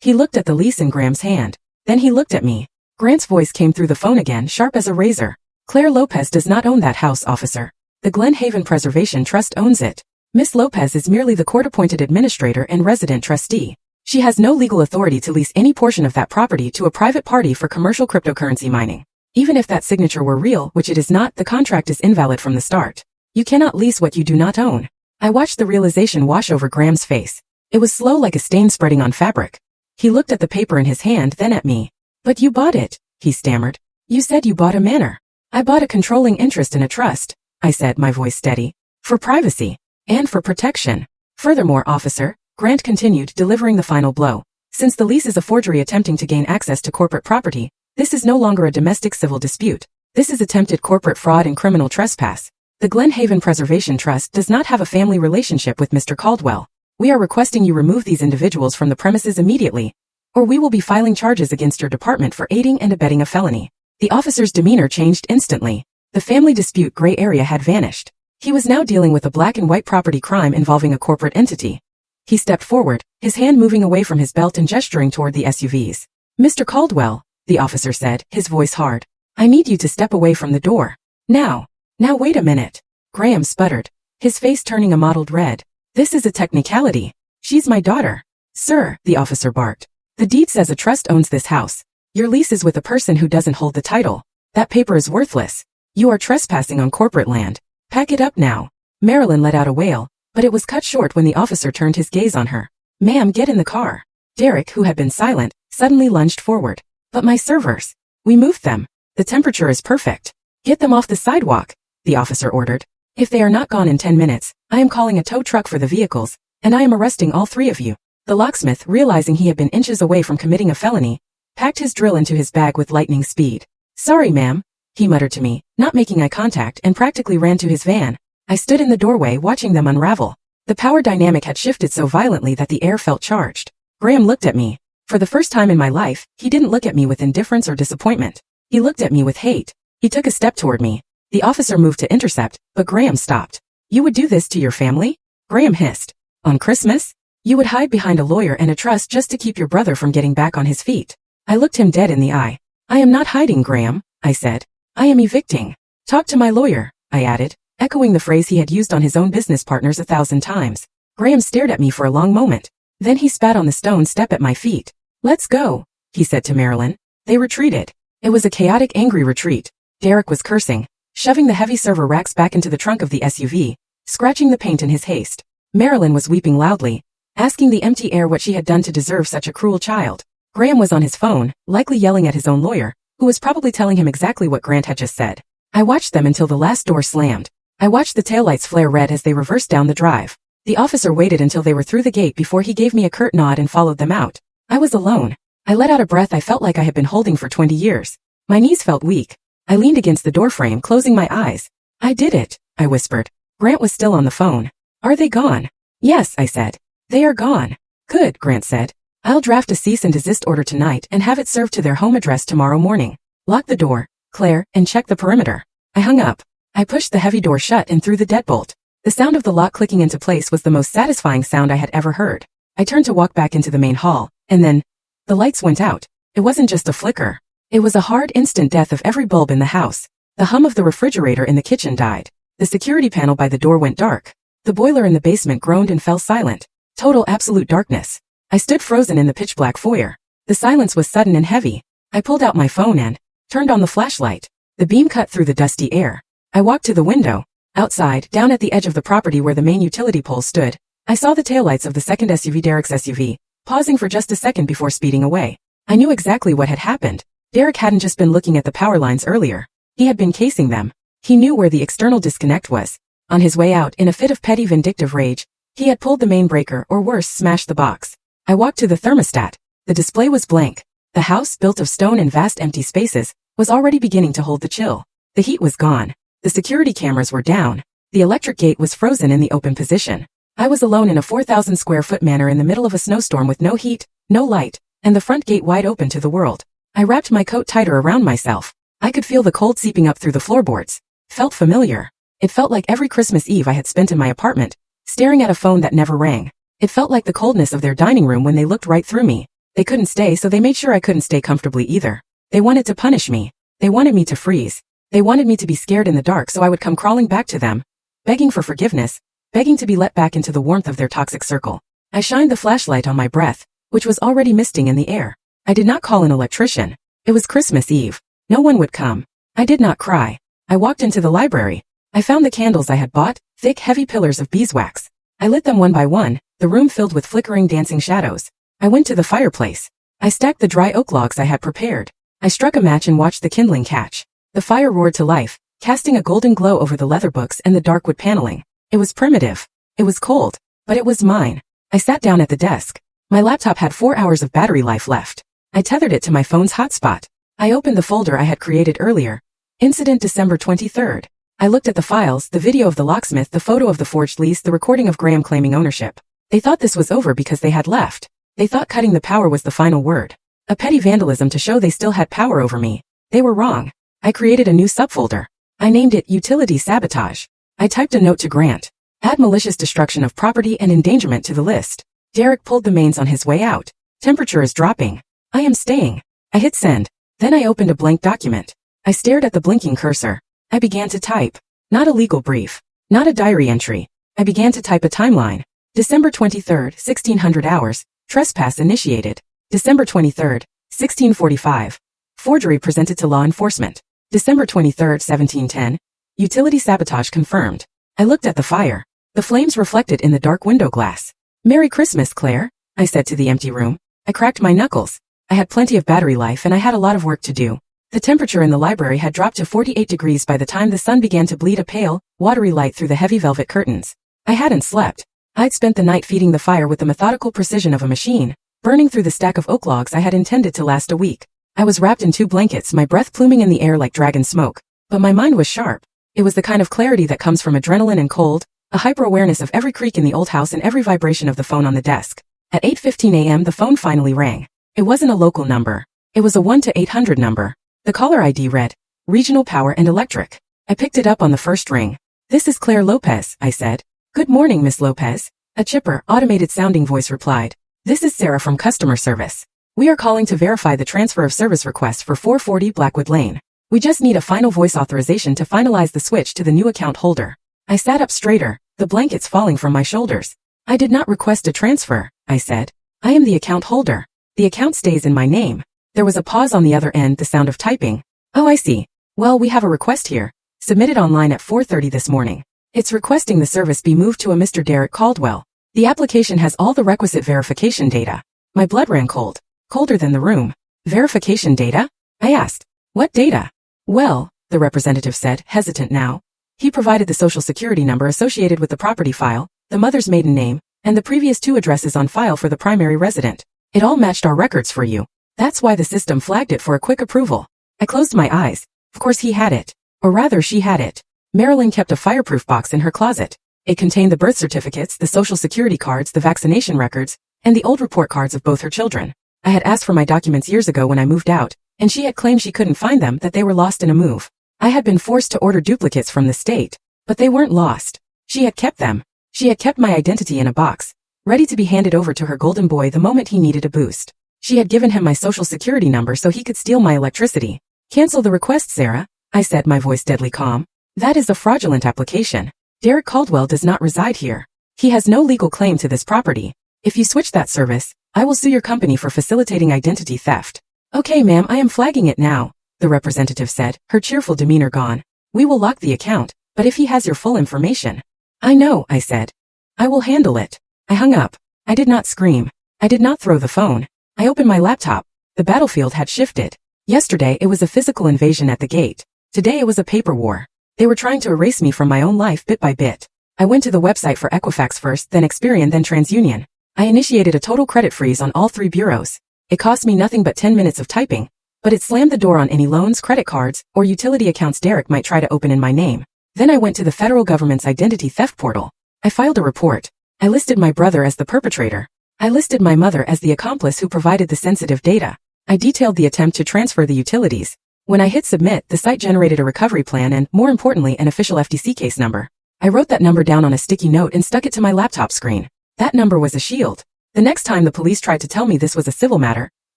He looked at the lease in Graham's hand. Then he looked at me. Grant's voice came through the phone again, sharp as a razor. "Claire Lopez does not own that house, officer. The Glen Haven Preservation Trust owns it. Miss Lopez is merely the court-appointed administrator and resident trustee. She has no legal authority to lease any portion of that property to a private party for commercial cryptocurrency mining. Even if that signature were real, which it is not, the contract is invalid from the start. You cannot lease what you do not own." I watched the realization wash over Graham's face. It was slow, like a stain spreading on fabric. He looked at the paper in his hand, then at me. "But you bought it," he stammered. "You said you bought a manor." "I bought a controlling interest in a trust," I said, my voice steady. "For privacy. And for protection. Furthermore, officer," Grant continued, delivering the final blow, "since the lease is a forgery attempting to gain access to corporate property, this is no longer a domestic civil dispute. This is attempted corporate fraud and criminal trespass. The Glen Haven Preservation Trust does not have a family relationship with Mr. Caldwell. We are requesting you remove these individuals from the premises immediately, or we will be filing charges against your department for aiding and abetting a felony." The officer's demeanor changed instantly. The family dispute gray area had vanished. He was now dealing with a black and white property crime involving a corporate entity. He stepped forward, his hand moving away from his belt and gesturing toward the SUVs. "Mr. Caldwell," the officer said, his voice hard, "I need you to step away from the door. Now. Now wait a minute." Graham sputtered, his face turning a mottled red. "This is a technicality. She's my daughter." "Sir," the officer barked, "the deed says a trust owns this house. Your lease is with a person who doesn't hold the title. That paper is worthless. You are trespassing on corporate land. Pack it up now." Marilyn let out a wail, but it was cut short when the officer turned his gaze on her. "Ma'am, get in the car." Derek, who had been silent, suddenly lunged forward. "But my servers. We moved them. The temperature is perfect. Get them off the sidewalk," the officer ordered. "If they are not gone in 10 minutes, I am calling a tow truck for the vehicles, and I am arresting all 3 of you." The locksmith, realizing he had been inches away from committing a felony, packed his drill into his bag with lightning speed. "Sorry, ma'am," he muttered to me, not making eye contact, and practically ran to his van. I stood in the doorway watching them unravel. The power dynamic had shifted so violently that the air felt charged. Graham looked at me. For the first time in my life, he didn't look at me with indifference or disappointment. He looked at me with hate. He took a step toward me. The officer moved to intercept, but Graham stopped. "You would do this to your family?" Graham hissed. "On Christmas? You would hide behind a lawyer and a trust just to keep your brother from getting back on his feet." I looked him dead in the eye. "I am not hiding, Graham," I said. "I am evicting." "Talk to my lawyer," I added. echoing the phrase he had used on his own business partners 1,000 times. Graham stared at me for a long moment. Then he spat on the stone step at my feet. "Let's go," he said to Marilyn. They retreated. It was a chaotic, angry retreat. Derek was cursing, shoving the heavy server racks back into the trunk of the SUV, scratching the paint in his haste. Marilyn was weeping loudly, asking the empty air what she had done to deserve such a cruel child. Graham was on his phone, likely yelling at his own lawyer, who was probably telling him exactly what Grant had just said. I watched them until the last door slammed. I watched the taillights flare red as they reversed down the drive. The officer waited until they were through the gate before he gave me a curt nod and followed them out. I was alone. I let out a breath I felt like I had been holding for 20 years. My knees felt weak. I leaned against the doorframe, closing my eyes. "I did it," I whispered. Grant was still on the phone. "Are they gone?" "Yes," I said. "They are gone." "Good," Grant said. "I'll draft a cease and desist order tonight and have it served to their home address tomorrow morning. Lock the door, Claire, and check the perimeter." I hung up. I pushed the heavy door shut and threw the deadbolt. The sound of the lock clicking into place was the most satisfying sound I had ever heard. I turned to walk back into the main hall, and then the lights went out. It wasn't just a flicker. It was a hard, instant death of every bulb in the house. The hum of the refrigerator in the kitchen died. The security panel by the door went dark. The boiler in the basement groaned and fell silent. Total, absolute darkness. I stood frozen in the pitch-black foyer. The silence was sudden and heavy. I pulled out my phone and turned on the flashlight. The beam cut through the dusty air. I walked to the window. Outside, down at the edge of the property where the main utility pole stood, I saw the taillights of the second SUV, Derek's SUV, pausing for just a second before speeding away. I knew exactly what had happened. Derek hadn't just been looking at the power lines earlier. He had been casing them. He knew where the external disconnect was. On his way out, in a fit of petty vindictive rage, he had pulled the main breaker, or worse, smashed the box. I walked to the thermostat. The display was blank. The house, built of stone and vast empty spaces, was already beginning to hold the chill. The heat was gone. The security cameras were down. The electric gate was frozen in the open position. I was alone in a 4,000 square foot manor in the middle of a snowstorm with no heat, no light, and the front gate wide open to the world. I wrapped my coat tighter around myself. I could feel the cold seeping up through the floorboards. Felt familiar. It felt like every Christmas Eve I had spent in my apartment, staring at a phone that never rang. It felt like the coldness of their dining room when they looked right through me. They couldn't stay, so they made sure I couldn't stay comfortably either. They wanted to punish me. They wanted me to freeze. They wanted me to be scared in the dark so I would come crawling back to them, begging for forgiveness, begging to be let back into the warmth of their toxic circle. I shined the flashlight on my breath, which was already misting in the air. I did not call an electrician. It was Christmas Eve. No one would come. I did not cry. I walked into the library. I found the candles I had bought, thick, heavy pillars of beeswax. I lit them one by one, the room filled with flickering, dancing shadows. I went to the fireplace. I stacked the dry oak logs I had prepared. I struck a match and watched the kindling catch. The fire roared to life, casting a golden glow over the leather books and the dark wood paneling. It was primitive. It was cold, but it was mine. I sat down at the desk. My laptop had 4 hours of battery life left. I tethered it to my phone's hotspot. I opened the folder I had created earlier. Incident December 23rd. I looked at the files, the video of the locksmith, the photo of the forged lease, the recording of Graham claiming ownership. They thought this was over because they had left. They thought cutting the power was the final word. A petty vandalism to show they still had power over me. They were wrong. I created a new subfolder. I named it Utility Sabotage. I typed a note to Grant. Add malicious destruction of property and endangerment to the list. Derek pulled the mains on his way out. Temperature is dropping. I am staying. I hit send. Then I opened a blank document. I stared at the blinking cursor. I began to type. Not a legal brief. Not a diary entry. I began to type a timeline. December 23rd, 1600 hours. Trespass initiated. December 23rd, 1645. Forgery presented to law enforcement. December 23rd, 1710. Utility sabotage confirmed. I looked at the fire. The flames reflected in the dark window glass. "Merry Christmas, Claire," I said to the empty room. I cracked my knuckles. I had plenty of battery life and I had a lot of work to do. The temperature in the library had dropped to 48 degrees by the time the sun began to bleed a pale, watery light through the heavy velvet curtains. I hadn't slept. I'd spent the night feeding the fire with the methodical precision of a machine, burning through the stack of oak logs I had intended to last a week. I was wrapped in 2 blankets, my breath pluming in the air like dragon smoke. But my mind was sharp. It was the kind of clarity that comes from adrenaline and cold, a hyper-awareness of every creak in the old house and every vibration of the phone on the desk. At 8:15 a.m. the phone finally rang. It wasn't a local number. It was a 1-800 number. The caller ID read, Regional Power and Electric. I picked it up on the first ring. "This is Claire Lopez," I said. "Good morning, Miss Lopez." A chipper, automated-sounding voice replied. "This is Sarah from customer service. We are calling to verify the transfer of service request for 440 Blackwood Lane. We just need a final voice authorization to finalize the switch to the new account holder." I sat up straighter, the blankets falling from my shoulders. I did not request a transfer, I said. I am the account holder. The account stays in my name. There was a pause on the other end, the sound of typing. Oh, I see. Well, we have a request here. Submitted online at 4:30 this morning. It's requesting the service be moved to a Mr. Derek Caldwell. The application has all the requisite verification data. My blood ran cold. Colder than the room. Verification data? I asked. What data? Well, the representative said, hesitant now. He provided the social security number associated with the property file, the mother's maiden name, and the previous 2 addresses on file for the primary resident. It all matched our records for you. That's why the system flagged it for a quick approval. I closed my eyes. Of course he had it. Or rather, she had it. Marilyn kept a fireproof box in her closet. It contained the birth certificates, the social security cards, the vaccination records, and the old report cards of both her children. I had asked for my documents years ago when I moved out, and she had claimed she couldn't find them, that they were lost in a move. I had been forced to order duplicates from the state, but they weren't lost. She had kept them. She had kept my identity in a box, ready to be handed over to her golden boy the moment he needed a boost. She had given him my social security number so he could steal my electricity. Cancel the request, Sarah, I said, my voice deadly calm. That is a fraudulent application. Derek Caldwell does not reside here. He has no legal claim to this property. If you switch that service, I will sue your company for facilitating identity theft. Okay, ma'am, I am flagging it now, the representative said, her cheerful demeanor gone. We will lock the account, but if he has your full information. I know, I said. I will handle it. I hung up. I did not scream. I did not throw the phone. I opened my laptop. The battlefield had shifted. Yesterday it was a physical invasion at the gate. Today it was a paper war. They were trying to erase me from my own life bit by bit. I went to the website for Equifax first, then Experian, then TransUnion. I initiated a total credit freeze on all 3 bureaus. It cost me nothing but 10 minutes of typing, but it slammed the door on any loans, credit cards, or utility accounts Derek might try to open in my name. Then I went to the federal government's identity theft portal. I filed a report. I listed my brother as the perpetrator. I listed my mother as the accomplice who provided the sensitive data. I detailed the attempt to transfer the utilities. When I hit submit, the site generated a recovery plan and, more importantly, an official FTC case number. I wrote that number down on a sticky note and stuck it to my laptop screen. That number was a shield. The next time the police tried to tell me this was a civil matter,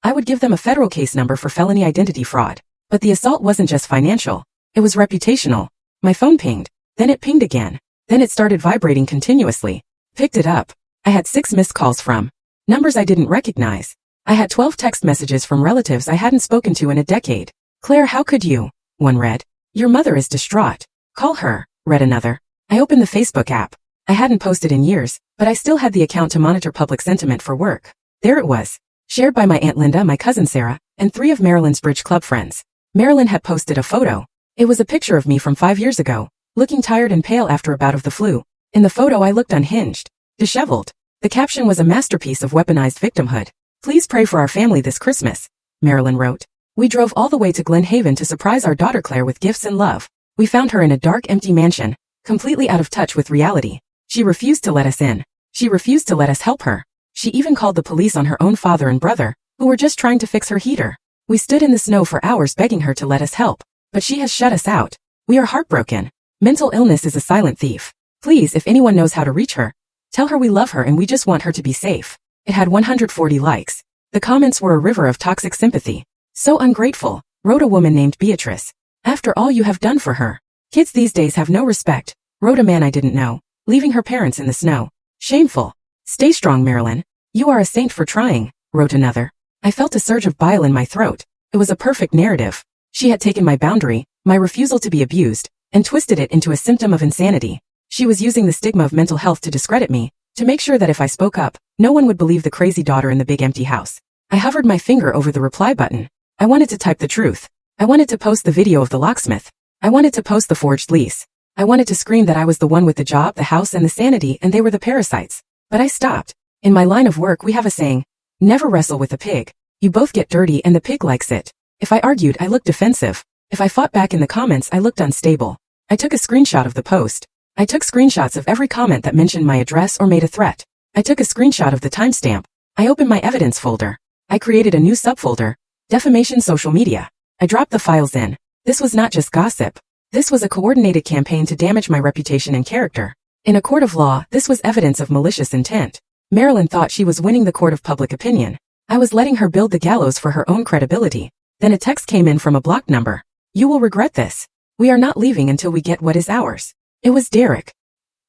I would give them a federal case number for felony identity fraud. But the assault wasn't just financial. It was reputational. My phone pinged. Then it pinged again. Then it started vibrating continuously. Picked it up. I had 6 missed calls from numbers I didn't recognize. I had 12 text messages from relatives I hadn't spoken to in a decade. Claire, how could you? One read. Your mother is distraught. Call her, read another. I opened the Facebook app. I hadn't posted in years, but I still had the account to monitor public sentiment for work. There it was. Shared by my Aunt Linda, my cousin Sarah, and 3 of Marilyn's Bridge Club friends. Marilyn had posted a photo. It was a picture of me from 5 years ago, looking tired and pale after a bout of the flu. In the photo I looked unhinged, disheveled. The caption was a masterpiece of weaponized victimhood. Please pray for our family this Christmas, Marilyn wrote. We drove all the way to Glen Haven to surprise our daughter Claire with gifts and love. We found her in a dark, empty mansion, completely out of touch with reality. She refused to let us in. She refused to let us help her. She even called the police on her own father and brother, who were just trying to fix her heater. We stood in the snow for hours begging her to let us help, but she has shut us out. We are heartbroken. Mental illness is a silent thief. Please, if anyone knows how to reach her, tell her we love her and we just want her to be safe. It had 140 likes. The comments were a river of toxic sympathy. So ungrateful, wrote a woman named Beatrice. After all you have done for her. Kids these days have no respect, wrote a man I didn't know, leaving her parents in the snow. Shameful. Stay strong, Marilyn. You are a saint for trying, wrote another. I felt a surge of bile in my throat. It was a perfect narrative. She had taken my boundary, my refusal to be abused, and twisted it into a symptom of insanity. She was using the stigma of mental health to discredit me, to make sure that if I spoke up, no one would believe the crazy daughter in the big empty house. I hovered my finger over the reply button. I wanted to type the truth. I wanted to post the video of the locksmith. I wanted to post the forged lease. I wanted to scream that I was the one with the job, the house, and the sanity, and they were the parasites. But I stopped. In my line of work we have a saying, never wrestle with a pig. You both get dirty and the pig likes it. If I argued, I looked defensive. If I fought back in the comments, I looked unstable. I took a screenshot of the post. I took screenshots of every comment that mentioned my address or made a threat. I took a screenshot of the timestamp. I opened my evidence folder. I created a new subfolder, defamation social media. I dropped the files in. This was not just gossip. This was a coordinated campaign to damage my reputation and character. In a court of law, this was evidence of malicious intent. Marilyn thought she was winning the court of public opinion. I was letting her build the gallows for her own credibility. Then a text came in from a blocked number. You will regret this. We are not leaving until we get what is ours. It was Derek.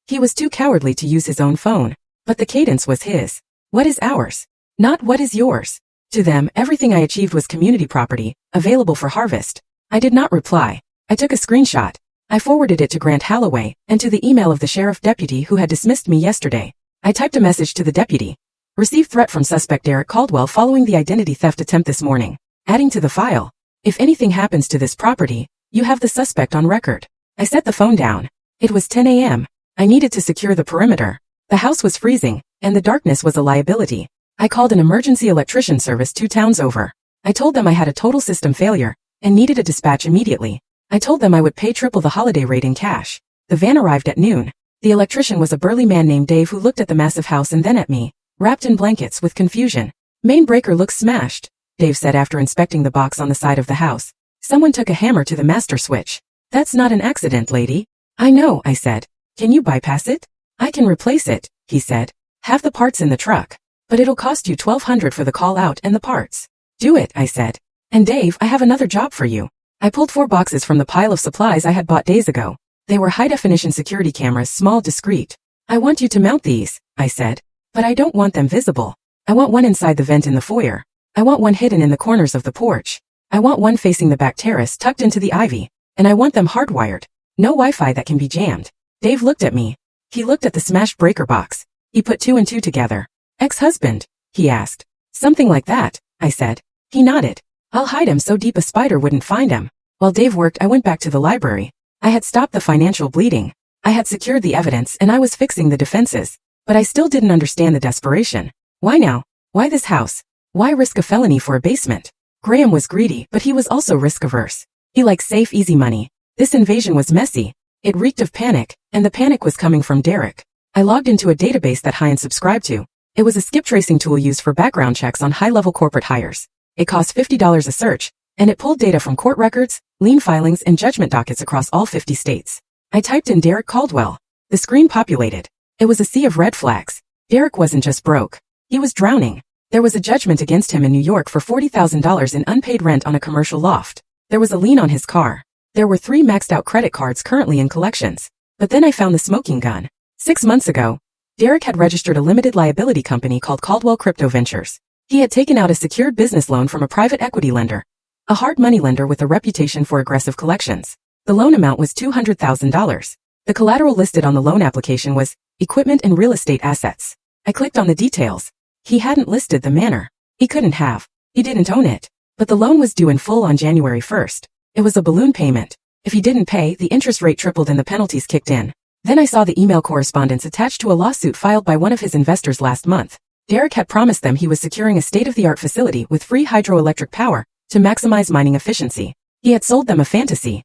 He was too cowardly to use his own phone. But the cadence was his. What is ours? Not what is yours. To them, everything I achieved was community property, available for harvest. I did not reply. I took a screenshot. I forwarded it to Grant Holloway, and to the email of the sheriff deputy who had dismissed me yesterday. I typed a message to the deputy. Received threat from suspect Derek Caldwell following the identity theft attempt this morning. Adding to the file. If anything happens to this property, you have the suspect on record. I set the phone down. It was 10 a.m. I needed to secure the perimeter. The house was freezing, and the darkness was a liability. I called an emergency electrician service 2 towns over. I told them I had a total system failure, and needed a dispatch immediately. I told them I would pay triple the holiday rate in cash. The van arrived at noon. The electrician was a burly man named Dave who looked at the massive house and then at me, wrapped in blankets with confusion. Main breaker looks smashed, Dave said after inspecting the box on the side of the house. Someone took a hammer to the master switch. That's not an accident, lady. I know, I said. Can you bypass it? I can replace it, he said. Have the parts in the truck. But it'll cost you $1,200 for the call out and the parts. Do it, I said. And Dave, I have another job for you. I pulled 4 boxes from the pile of supplies I had bought days ago. They were high-definition security cameras, small, discreet. I want you to mount these, I said. But I don't want them visible. I want one inside the vent in the foyer. I want one hidden in the corners of the porch. I want one facing the back terrace tucked into the ivy. And I want them hardwired. No Wi-Fi that can be jammed. Dave looked at me. He looked at the smashed breaker box. He put 2 and 2 together. Ex-husband? He asked. Something like that, I said. He nodded. I'll hide him so deep a spider wouldn't find him. While Dave worked, I went back to the library. I had stopped the financial bleeding. I had secured the evidence and I was fixing the defenses. But I still didn't understand the desperation. Why now? Why this house? Why risk a felony for a basement? Graham was greedy, but he was also risk-averse. He liked safe, easy money. This invasion was messy. It reeked of panic, and the panic was coming from Derek. I logged into a database that Hines subscribed to. It was a skip tracing tool used for background checks on high-level corporate hires. It cost $50 a search, and it pulled data from court records, lien filings, and judgment dockets across all 50 states. I typed in Derek Caldwell. The screen populated. It was a sea of red flags. Derek wasn't just broke. He was drowning. There was a judgment against him in New York for $40,000 in unpaid rent on a commercial loft. There was a lien on his car. There were 3 maxed-out credit cards currently in collections. But then I found the smoking gun. 6 months ago, Derek had registered a limited liability company called Caldwell Crypto Ventures. He had taken out a secured business loan from a private equity lender, a hard money lender with a reputation for aggressive collections. The loan amount was $200,000. The collateral listed on the loan application was equipment and real estate assets. I clicked on the details. He hadn't listed the Manor. He couldn't have. He didn't own it. But the loan was due in full on January 1st. It was a balloon payment. If he didn't pay, the interest rate tripled and the penalties kicked in. Then I saw the email correspondence attached to a lawsuit filed by one of his investors last month. Derek had promised them he was securing a state-of-the-art facility with free hydroelectric power to maximize mining efficiency. He had sold them a fantasy.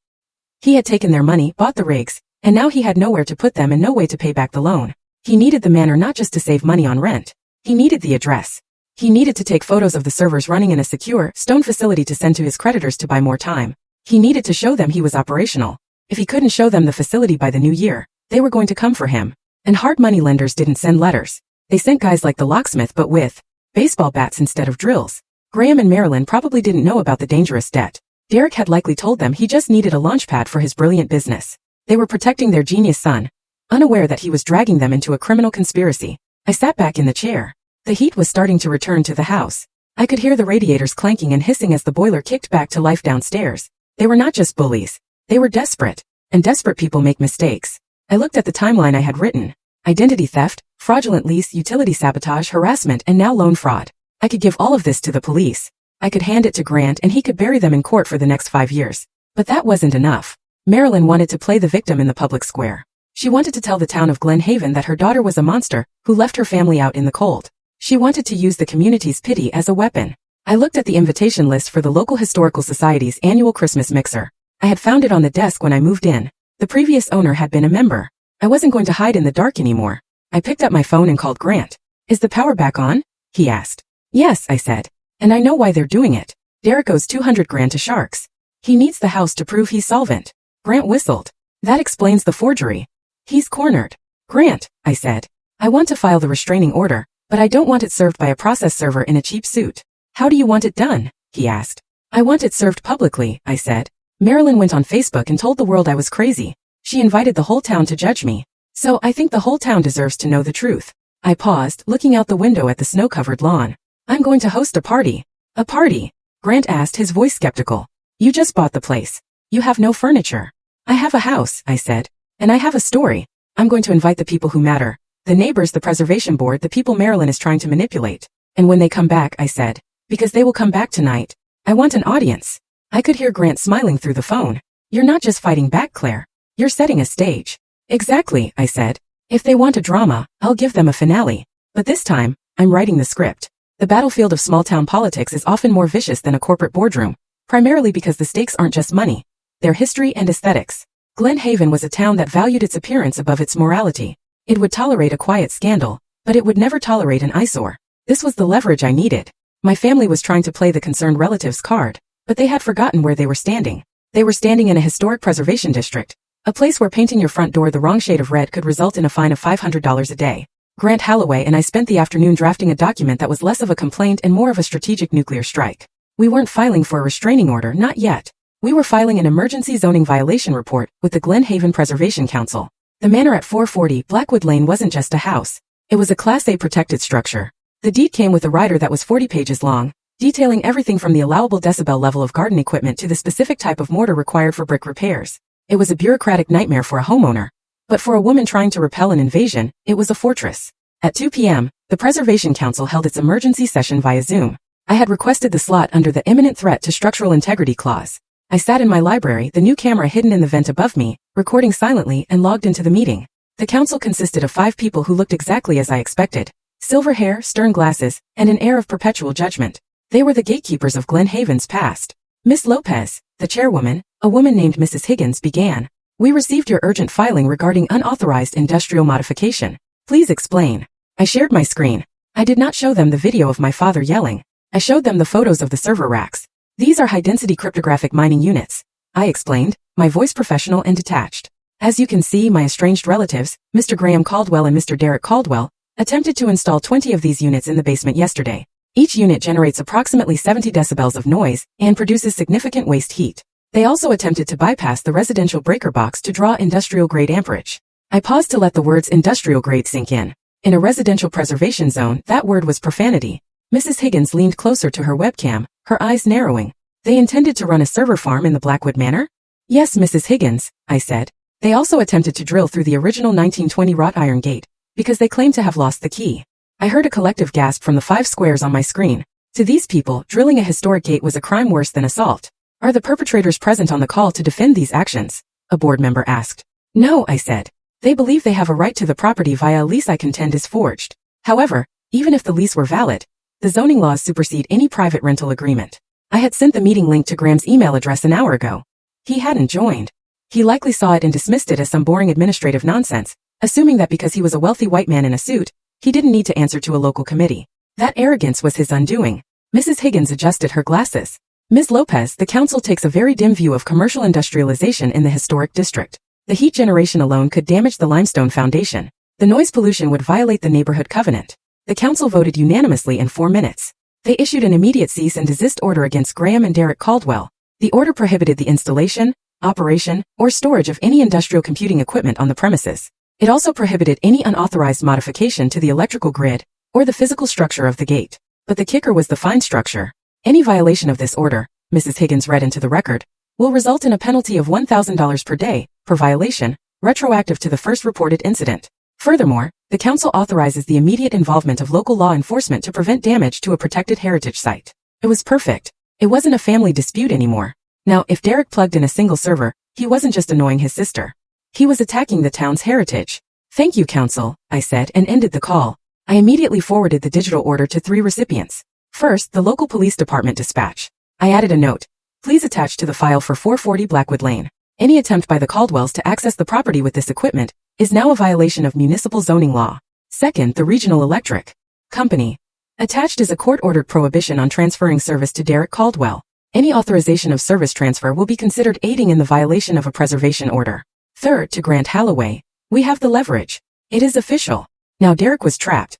He had taken their money, bought the rigs, and now he had nowhere to put them and no way to pay back the loan. He needed the Manor not just to save money on rent. He needed the address. He needed to take photos of the servers running in a secure, stone facility to send to his creditors to buy more time. He needed to show them he was operational. If he couldn't show them the facility by the new year, they were going to come for him. And hard money lenders didn't send letters. They sent guys like the locksmith but with baseball bats instead of drills. Graham and Marilyn probably didn't know about the dangerous debt. Derek had likely told them he just needed a launchpad for his brilliant business. They were protecting their genius son, unaware that he was dragging them into a criminal conspiracy. I sat back in the chair. The heat was starting to return to the house. I could hear the radiators clanking and hissing as the boiler kicked back to life downstairs. They were not just bullies. They were desperate. And desperate people make mistakes. I looked at the timeline I had written. Identity theft, fraudulent lease, utility sabotage, harassment, and now loan fraud. I could give all of this to the police. I could hand it to Grant and he could bury them in court for the next 5 years. But that wasn't enough. Marilyn wanted to play the victim in the public square. She wanted to tell the town of Glen Haven that her daughter was a monster who left her family out in the cold. She wanted to use the community's pity as a weapon. I looked at the invitation list for the local historical society's annual Christmas mixer. I had found it on the desk when I moved in. The previous owner had been a member. I wasn't going to hide in the dark anymore. I picked up my phone and called Grant. Is the power back on? He asked. Yes, I said. And I know why they're doing it. Derek owes $200,000 to sharks. He needs the house to prove he's solvent. Grant whistled. That explains the forgery. He's cornered. Grant, I said. I want to file the restraining order, but I don't want it served by a process server in a cheap suit. How do you want it done? He asked. I want it served publicly, I said. Marilyn went on Facebook and told the world I was crazy. She invited the whole town to judge me. So I think the whole town deserves to know the truth. I paused, looking out the window at the snow-covered lawn. I'm going to host a party. A party? Grant asked, his voice skeptical. You just bought the place. You have no furniture. I have a house, I said. And I have a story. I'm going to invite the people who matter. The neighbors, the preservation board, the people Marilyn is trying to manipulate. And when they come back, I said. Because they will come back tonight. I want an audience. I could hear Grant smiling through the phone. You're not just fighting back, Claire. You're setting a stage. Exactly, I said. If they want a drama, I'll give them a finale. But this time, I'm writing the script. The battlefield of small-town politics is often more vicious than a corporate boardroom, primarily because the stakes aren't just money. They're history and aesthetics. Glen Haven was a town that valued its appearance above its morality. It would tolerate a quiet scandal, but it would never tolerate an eyesore. This was the leverage I needed. My family was trying to play the concerned relatives card, but they had forgotten where they were standing. They were standing in a historic preservation district, a place where painting your front door the wrong shade of red could result in a fine of $500 a day. Grant Holloway and I spent the afternoon drafting a document that was less of a complaint and more of a strategic nuclear strike. We weren't filing for a restraining order, not yet. We were filing an emergency zoning violation report with the Glen Haven Preservation Council. The manor at 440 Blackwood Lane wasn't just a house. It was a Class A protected structure. The deed came with a rider that was 40 pages long, detailing everything from the allowable decibel level of garden equipment to the specific type of mortar required for brick repairs. It was a bureaucratic nightmare for a homeowner. But for a woman trying to repel an invasion, it was a fortress. At 2 p.m., the Preservation Council held its emergency session via Zoom. I had requested the slot under the imminent threat to structural integrity clause. I sat in my library, the new camera hidden in the vent above me, recording silently, and logged into the meeting. The council consisted of 5 people who looked exactly as I expected. Silver hair, stern glasses, and an air of perpetual judgment. They were the gatekeepers of Glen Haven's past. Miss Lopez, the chairwoman, a woman named Mrs. Higgins, began. We received your urgent filing regarding unauthorized industrial modification. Please explain. I shared my screen. I did not show them the video of my father yelling. I showed them the photos of the server racks. These are high-density cryptographic mining units. I explained, my voice professional and detached. As you can see, my estranged relatives, Mr. Graham Caldwell and Mr. Derek Caldwell, attempted to install 20 of these units in the basement yesterday. Each unit generates approximately 70 decibels of noise and produces significant waste heat. They also attempted to bypass the residential breaker box to draw industrial-grade amperage. I paused to let the words industrial-grade sink in. In a residential preservation zone, that word was profanity. Mrs. Higgins leaned closer to her webcam, her eyes narrowing. They intended to run a server farm in the Blackwood Manor? Yes, Mrs. Higgins, I said. They also attempted to drill through the original 1920 wrought iron gate, because they claimed to have lost the key. I heard a collective gasp from the 5 squares on my screen. To these people, drilling a historic gate was a crime worse than assault. Are the perpetrators present on the call to defend these actions? A board member asked. No, I said. They believe they have a right to the property via a lease I contend is forged. However, even if the lease were valid, the zoning laws supersede any private rental agreement. I had sent the meeting link to Graham's email address an hour ago. He hadn't joined. He likely saw it and dismissed it as some boring administrative nonsense, assuming that because he was a wealthy white man in a suit, he didn't need to answer to a local committee. That arrogance was his undoing. Mrs. Higgins adjusted her glasses. Ms. Lopez, the council takes a very dim view of commercial industrialization in the historic district. The heat generation alone could damage the limestone foundation. The noise pollution would violate the neighborhood covenant. The council voted unanimously in 4 minutes. They issued an immediate cease and desist order against Graham and Derek Caldwell. The order prohibited the installation, operation, or storage of any industrial computing equipment on the premises. It also prohibited any unauthorized modification to the electrical grid or the physical structure of the gate. But the kicker was the fine structure. Any violation of this order, Mrs. Higgins read into the record, will result in a penalty of $1,000 per day, per violation, retroactive to the first reported incident. Furthermore, the council authorizes the immediate involvement of local law enforcement to prevent damage to a protected heritage site. It was perfect. It wasn't a family dispute anymore. Now, if Derek plugged in a single server, he wasn't just annoying his sister. He was attacking the town's heritage. Thank you, council, I said and ended the call. I immediately forwarded the digital order to 3 recipients. First, the local police department dispatch. I added a note. Please attach to the file for 440 Blackwood Lane. Any attempt by the Caldwells to access the property with this equipment is now a violation of municipal zoning law. Second, the Regional Electric Company. Attached is a court-ordered prohibition on transferring service to Derek Caldwell. Any authorization of service transfer will be considered aiding in the violation of a preservation order. Third, to Grant Holloway. We have the leverage. It is official. Now Derek was trapped.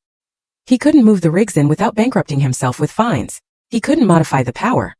He couldn't move the rigs in without bankrupting himself with fines. He couldn't modify the power.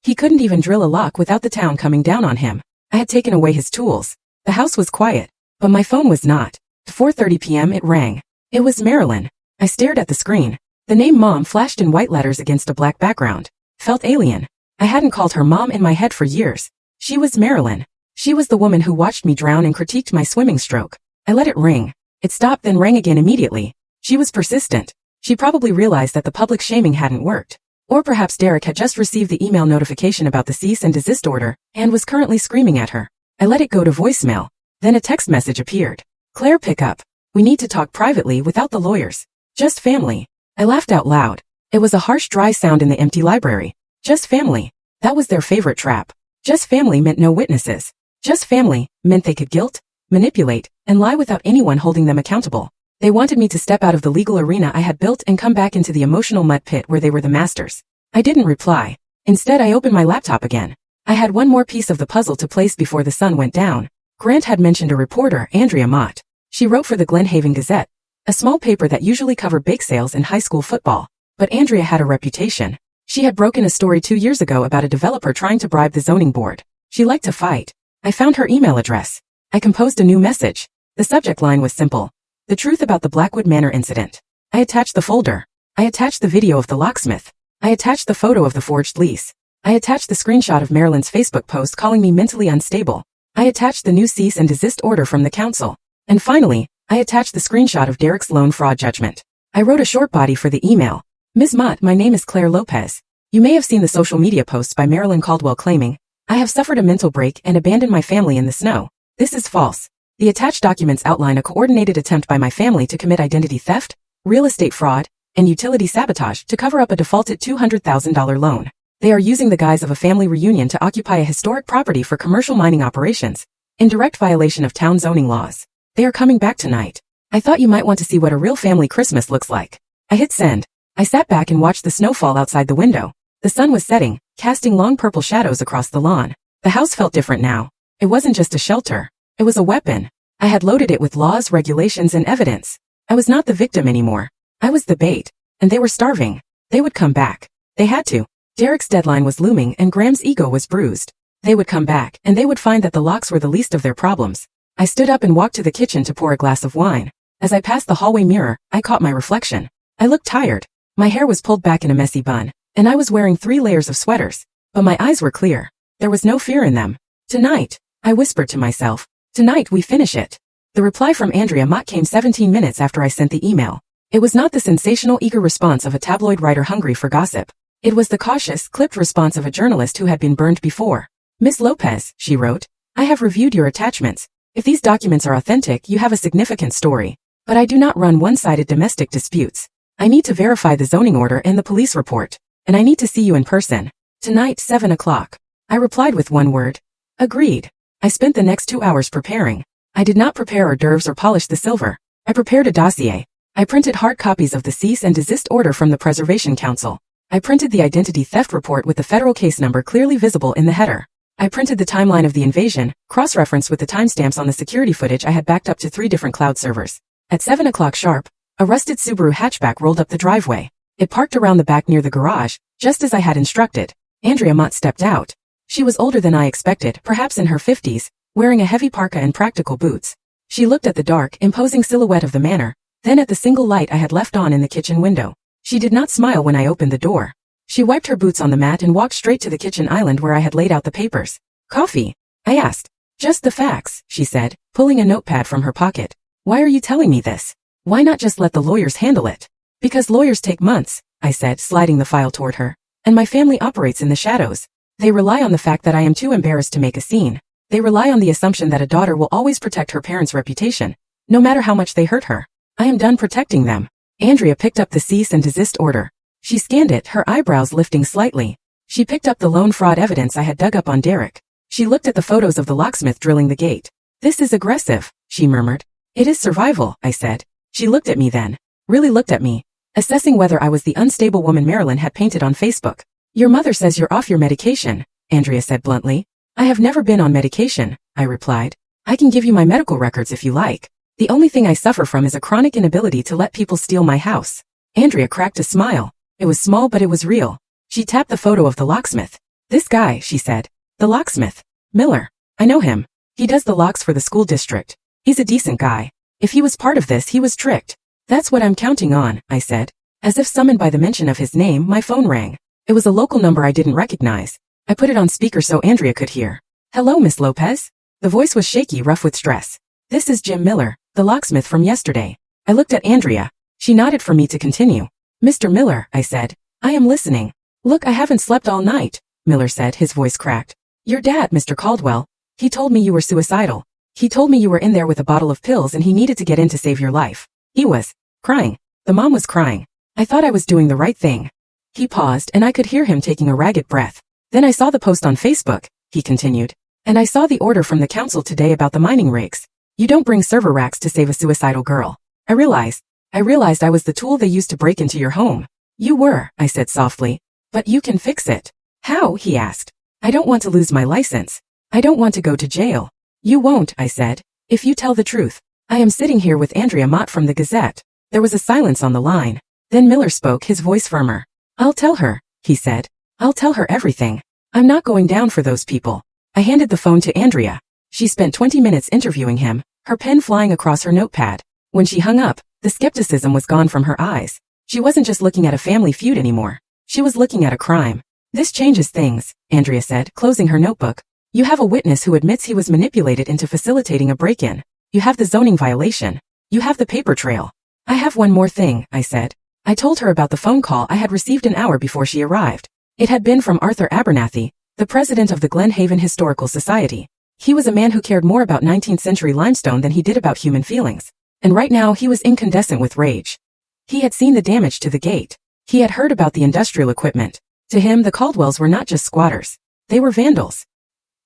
He couldn't even drill a lock without the town coming down on him. I had taken away his tools. The house was quiet, but my phone was not. At 4:30 p.m. it rang. It was Marilyn. I stared at the screen. The name Mom flashed in white letters against a black background. Felt alien. I hadn't called her Mom in my head for years. She was Marilyn. She was the woman who watched me drown and critiqued my swimming stroke. I let it ring. It stopped then rang again immediately. She was persistent. She probably realized that the public shaming hadn't worked. Or perhaps Derek had just received the email notification about the cease and desist order and was currently screaming at her. I let it go to voicemail. Then a text message appeared. Claire, pick up. We need to talk privately without the lawyers. Just family. I laughed out loud. It was a harsh, dry sound in the empty library. Just family. That was their favorite trap. Just family meant no witnesses. Just family meant they could guilt, manipulate, and lie without anyone holding them accountable. They wanted me to step out of the legal arena I had built and come back into the emotional mud pit where they were the masters. I didn't reply. Instead, I opened my laptop again. I had one more piece of the puzzle to place before the sun went down. Grant had mentioned a reporter, Andrea Mott. She wrote for the Glen Haven Gazette, a small paper that usually covered bake sales and high school football. But Andrea had a reputation. She had broken a story 2 years ago about a developer trying to bribe the zoning board. She liked to fight. I found her email address. I composed a new message. The subject line was simple. The truth about the Blackwood Manor incident. I attached the folder. I attached the video of the locksmith. I attached the photo of the forged lease. I attached the screenshot of Marilyn's Facebook post calling me mentally unstable. I attached the new cease and desist order from the council. And finally, I attached the screenshot of Derek's loan fraud judgment. I wrote a short body for the email. Ms. Mott, my name is Claire Lopez. You may have seen the social media posts by Marilyn Caldwell claiming, I have suffered a mental break and abandoned my family in the snow. This is false. The attached documents outline a coordinated attempt by my family to commit identity theft, real estate fraud, and utility sabotage to cover up a defaulted $200,000 loan. They are using the guise of a family reunion to occupy a historic property for commercial mining operations, in direct violation of town zoning laws. They are coming back tonight. I thought you might want to see what a real family Christmas looks like. I hit send. I sat back and watched the snowfall outside the window. The sun was setting, casting long purple shadows across the lawn. The house felt different now. It wasn't just a shelter. It was a weapon. I had loaded it with laws, regulations, and evidence. I was not the victim anymore. I was the bait. And they were starving. They would come back. They had to. Derek's deadline was looming and Graham's ego was bruised. They would come back and they would find that the locks were the least of their problems. I stood up and walked to the kitchen to pour a glass of wine. As I passed the hallway mirror, I caught my reflection. I looked tired. My hair was pulled back in a messy bun, and I was wearing 3 layers of sweaters. But my eyes were clear. There was no fear in them. Tonight, I whispered to myself. Tonight we finish it. The reply from Andrea Mott came 17 minutes after I sent the email. It was not the sensational, eager response of a tabloid writer hungry for gossip. It was the cautious, clipped response of a journalist who had been burned before. Miss Lopez, she wrote, I have reviewed your attachments. If these documents are authentic, you have a significant story. But I do not run one-sided domestic disputes. I need to verify the zoning order and the police report. And I need to see you in person. Tonight, 7 o'clock. I replied with one word. Agreed. I spent the next 2 hours preparing. I did not prepare hors d'oeuvres or polish the silver. I prepared a dossier. I printed hard copies of the cease and desist order from the Preservation Council. I printed the identity theft report with the federal case number clearly visible in the header. I printed the timeline of the invasion, cross-referenced with the timestamps on the security footage I had backed up to 3 different cloud servers. At 7 o'clock sharp, a rusted Subaru hatchback rolled up the driveway. It parked around the back near the garage, just as I had instructed. Andrea Mott stepped out. She was older than I expected, perhaps in her 50s, wearing a heavy parka and practical boots. She looked at the dark, imposing silhouette of the manor, then at the single light I had left on in the kitchen window. She did not smile when I opened the door. She wiped her boots on the mat and walked straight to the kitchen island where I had laid out the papers. Coffee? I asked. Just the facts, she said, pulling a notepad from her pocket. Why are you telling me this? Why not just let the lawyers handle it? Because lawyers take months, I said, sliding the file toward her. And my family operates in the shadows. They rely on the fact that I am too embarrassed to make a scene. They rely on the assumption that a daughter will always protect her parents' reputation, no matter how much they hurt her. I am done protecting them. Andrea picked up the cease and desist order. She scanned it, her eyebrows lifting slightly. She picked up the loan fraud evidence I had dug up on Derek. She looked at the photos of the locksmith drilling the gate. This is aggressive, she murmured. It is survival, I said. She looked at me then. Really looked at me, assessing whether I was the unstable woman Marilyn had painted on Facebook. Your mother says you're off your medication, Andrea said bluntly. I have never been on medication, I replied. I can give you my medical records if you like. The only thing I suffer from is a chronic inability to let people steal my house. Andrea cracked a smile. It was small but it was real. She tapped the photo of the locksmith. This guy, she said. The locksmith. Miller. I know him. He does the locks for the school district. He's a decent guy. If he was part of this, he was tricked. That's what I'm counting on, I said. As if summoned by the mention of his name, my phone rang. It was a local number I didn't recognize. I put it on speaker so Andrea could hear. Hello, Miss Lopez? The voice was shaky, rough with stress. This is Jim Miller, the locksmith from yesterday. I looked at Andrea. She nodded for me to continue. Mr. Miller, I said. I am listening. Look, I haven't slept all night, Miller said, his voice cracked. Your dad, Mr. Caldwell. He told me you were suicidal. He told me you were in there with a bottle of pills and he needed to get in to save your life. He was crying. The mom was crying. I thought I was doing the right thing. He paused and I could hear him taking a ragged breath. Then I saw the post on Facebook, he continued. And I saw the order from the council today about the mining rigs. You don't bring server racks to save a suicidal girl. I realized I was the tool they used to break into your home. You were, I said softly. But you can fix it. How? He asked. I don't want to lose my license. I don't want to go to jail. You won't, I said, if you tell the truth. I am sitting here with Andrea Mott from the Gazette. There was a silence on the line. Then Miller spoke, his voice firmer. I'll tell her, he said. I'll tell her everything. I'm not going down for those people. I handed the phone to Andrea. She spent 20 minutes interviewing him, her pen flying across her notepad. When she hung up, the skepticism was gone from her eyes. She wasn't just looking at a family feud anymore. She was looking at a crime. This changes things, Andrea said, closing her notebook. You have a witness who admits he was manipulated into facilitating a break-in. You have the zoning violation. You have the paper trail. I have one more thing, I said. I told her about the phone call I had received an hour before she arrived. It had been from Arthur Abernathy, the president of the Glen Haven Historical Society. He was a man who cared more about 19th century limestone than he did about human feelings. And right now he was incandescent with rage. He had seen the damage to the gate. He had heard about the industrial equipment. To him, the Caldwells were not just squatters. They were vandals.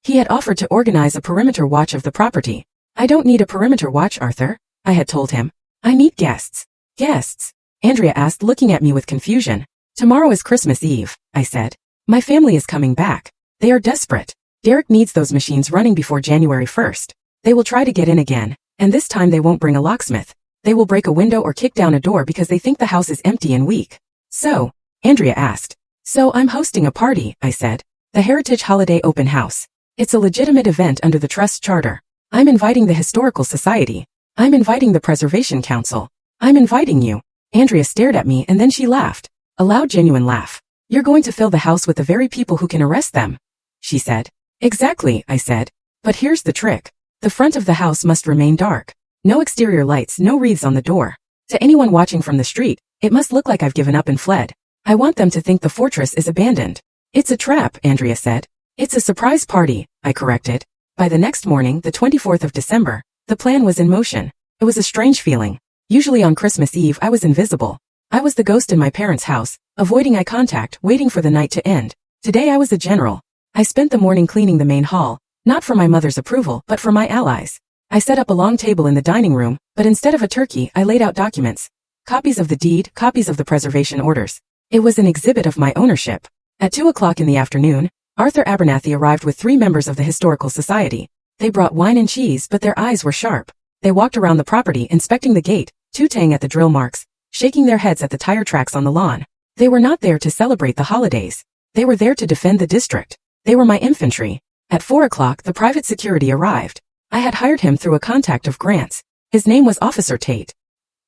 He had offered to organize a perimeter watch of the property. I don't need a perimeter watch, Arthur, I had told him. I need guests. Guests? Andrea asked, looking at me with confusion. Tomorrow is Christmas Eve, I said. My family is coming back. They are desperate. Derek needs those machines running before January 1st. They will try to get in again, and this time they won't bring a locksmith. They will break a window or kick down a door because they think the house is empty and weak. So, Andrea asked. So I'm hosting a party, I said. The Heritage Holiday Open House. It's a legitimate event under the Trust Charter. I'm inviting the Historical Society. I'm inviting the Preservation Council. I'm inviting you. Andrea stared at me and then she laughed. A loud, genuine laugh. You're going to fill the house with the very people who can arrest them, she said. Exactly, I said. But here's the trick. The front of the house must remain dark. No exterior lights, no wreaths on the door. To anyone watching from the street, it must look like I've given up and fled. I want them to think the fortress is abandoned. It's a trap, Andrea said. It's a surprise party, I corrected. By the next morning, the 24th of December, the plan was in motion. It was a strange feeling. Usually on Christmas Eve I was invisible. I was the ghost in my parents' house, avoiding eye contact, waiting for the night to end. Today I was a general. I spent the morning cleaning the main hall, not for my mother's approval, but for my allies. I set up a long table in the dining room, but instead of a turkey, I laid out documents. Copies of the deed, copies of the preservation orders. It was an exhibit of my ownership. At 2 o'clock in the afternoon, Arthur Abernathy arrived with 3 members of the Historical Society. They brought wine and cheese, but their eyes were sharp. They walked around the property, inspecting the gate, tooting at the drill marks, shaking their heads at the tire tracks on the lawn. They were not there to celebrate the holidays. They were there to defend the district. They were my infantry. At 4 o'clock, the private security arrived. I had hired him through a contact of Grant's. His name was Officer Tate.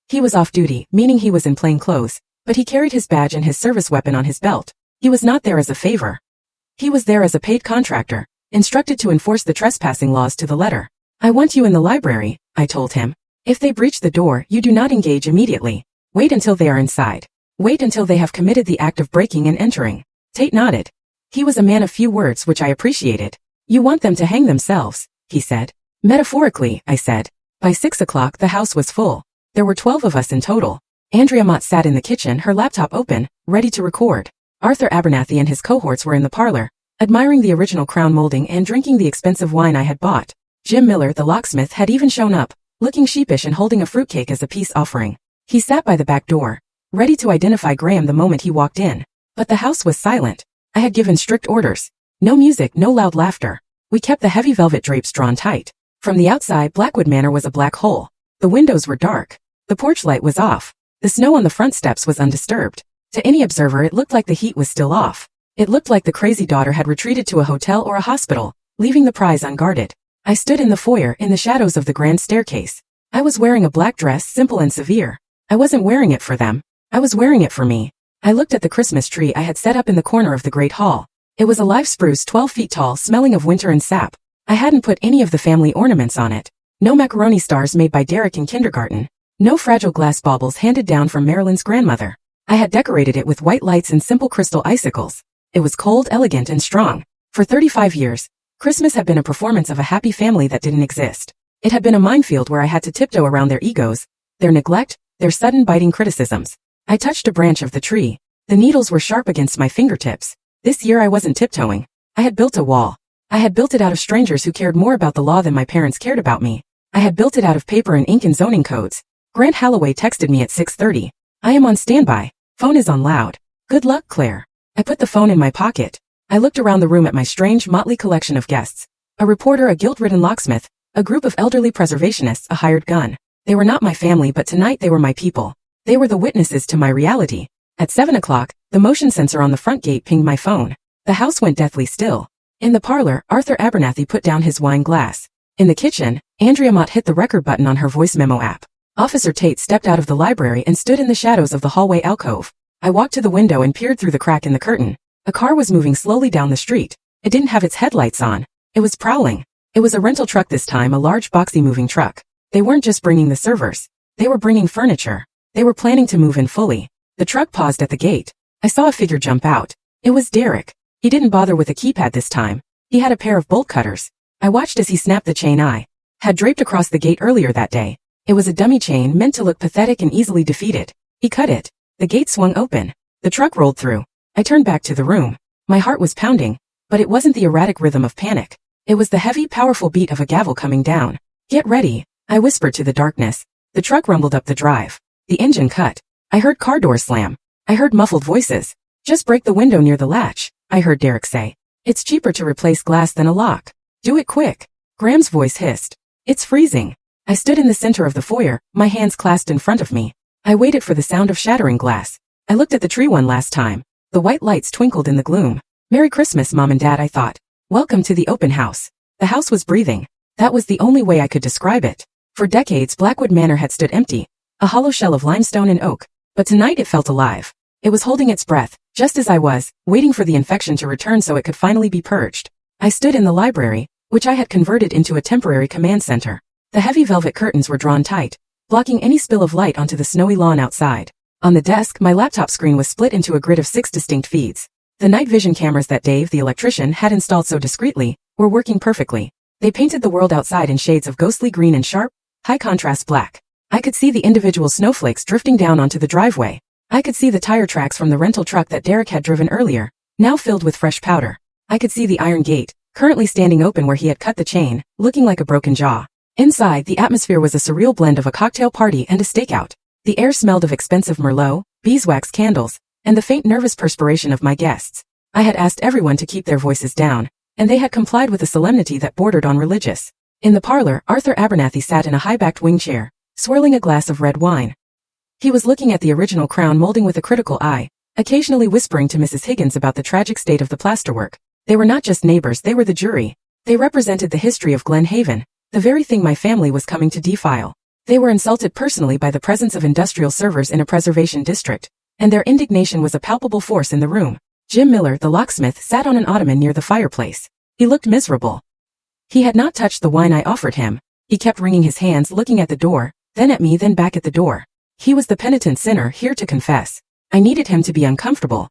He was off duty, meaning he was in plain clothes, but he carried his badge and his service weapon on his belt. He was not there as a favor. He was there as a paid contractor, instructed to enforce the trespassing laws to the letter. I want you in the library, I told him. If they breach the door, you do not engage immediately. Wait until they are inside. Wait until they have committed the act of breaking and entering. Tate nodded. He was a man of few words, which I appreciated. You want them to hang themselves, he said. Metaphorically, I said. By 6 o'clock the house was full. There were 12 of us in total. Andrea Mott sat in the kitchen, her laptop open, ready to record. Arthur Abernathy and his cohorts were in the parlor, admiring the original crown molding and drinking the expensive wine I had bought. Jim Miller, the locksmith, had even shown up, looking sheepish and holding a fruitcake as a peace offering. He sat by the back door, ready to identify Graham the moment he walked in. But the house was silent. I had given strict orders. No music, no loud laughter. We kept the heavy velvet drapes drawn tight. From the outside, Blackwood Manor was a black hole. The windows were dark. The porch light was off. The snow on the front steps was undisturbed. To any observer, it looked like the heat was still off. It looked like the crazy daughter had retreated to a hotel or a hospital, leaving the prize unguarded. I stood in the foyer in the shadows of the grand staircase. I was wearing a black dress, simple and severe. I wasn't wearing it for them. I was wearing it for me. I looked at the Christmas tree I had set up in the corner of the great hall. It was a live spruce 12 feet tall, smelling of winter and sap. I hadn't put any of the family ornaments on it. No macaroni stars made by Derek in kindergarten. No fragile glass baubles handed down from Marilyn's grandmother. I had decorated it with white lights and simple crystal icicles. It was cold, elegant, and strong. For 35 years, Christmas had been a performance of a happy family that didn't exist. It had been a minefield where I had to tiptoe around their egos, their neglect, their sudden biting criticisms. I touched a branch of the tree. The needles were sharp against my fingertips. This year I wasn't tiptoeing. I had built a wall. I had built it out of strangers who cared more about the law than my parents cared about me. I had built it out of paper and ink and zoning codes. Grant Holloway texted me at 6:30. I am on standby. Phone is on loud. Good luck, Claire. I put the phone in my pocket. I looked around the room at my strange motley collection of guests. A reporter, a guilt-ridden locksmith, a group of elderly preservationists, a hired gun. They were not my family, but tonight they were my people. They were the witnesses to my reality. At 7 o'clock, the motion sensor on the front gate pinged my phone. The house went deathly still. In the parlor, Arthur Abernathy put down his wine glass. In the kitchen, Andrea Mott hit the record button on her voice memo app. Officer Tate stepped out of the library and stood in the shadows of the hallway alcove. I walked to the window and peered through the crack in the curtain. A car was moving slowly down the street. It didn't have its headlights on. It was prowling. It was a rental truck this time, a large boxy moving truck. They weren't just bringing the servers. They were bringing furniture. They were planning to move in fully. The truck paused at the gate. I saw a figure jump out. It was Derek. He didn't bother with a keypad this time. He had a pair of bolt cutters. I watched as he snapped the chain I had draped across the gate earlier that day. It was a dummy chain meant to look pathetic and easily defeated. He cut it. The gate swung open. The truck rolled through. I turned back to the room. My heart was pounding, but it wasn't the erratic rhythm of panic. It was the heavy, powerful beat of a gavel coming down. Get ready, I whispered to the darkness. The truck rumbled up the drive. The engine cut. I heard car doors slam. I heard muffled voices. Just break the window near the latch, I heard Derek say. It's cheaper to replace glass than a lock. Do it quick. Graham's voice hissed. It's freezing. I stood in the center of the foyer, my hands clasped in front of me. I waited for the sound of shattering glass. I looked at the tree one last time. The white lights twinkled in the gloom. Merry Christmas, Mom and Dad, I thought. Welcome to the open house. The house was breathing. That was the only way I could describe it. For decades, Blackwood Manor had stood empty, a hollow shell of limestone and oak. But tonight it felt alive. It was holding its breath, just as I was, waiting for the infection to return so it could finally be purged. I stood in the library, which I had converted into a temporary command center. The heavy velvet curtains were drawn tight, blocking any spill of light onto the snowy lawn outside. On the desk, my laptop screen was split into a grid of 6 distinct feeds. The night vision cameras that Dave, the electrician, had installed so discreetly, were working perfectly. They painted the world outside in shades of ghostly green and sharp, high-contrast black. I could see the individual snowflakes drifting down onto the driveway. I could see the tire tracks from the rental truck that Derek had driven earlier, now filled with fresh powder. I could see the iron gate, currently standing open where he had cut the chain, looking like a broken jaw. Inside, the atmosphere was a surreal blend of a cocktail party and a stakeout. The air smelled of expensive Merlot, beeswax candles, and the faint nervous perspiration of my guests. I had asked everyone to keep their voices down, and they had complied with a solemnity that bordered on religious. In the parlor, Arthur Abernathy sat in a high-backed wing chair, swirling a glass of red wine. He was looking at the original crown molding with a critical eye, occasionally whispering to Mrs. Higgins about the tragic state of the plasterwork. They were not just neighbors, they were the jury. They represented the history of Glen Haven, the very thing my family was coming to defile. They were insulted personally by the presence of industrial servers in a preservation district, and their indignation was a palpable force in the room. Jim Miller, the locksmith, sat on an ottoman near the fireplace. He looked miserable. He had not touched the wine I offered him. He kept wringing his hands, looking at the door, then at me, then back at the door. He was the penitent sinner here to confess. I needed him to be uncomfortable.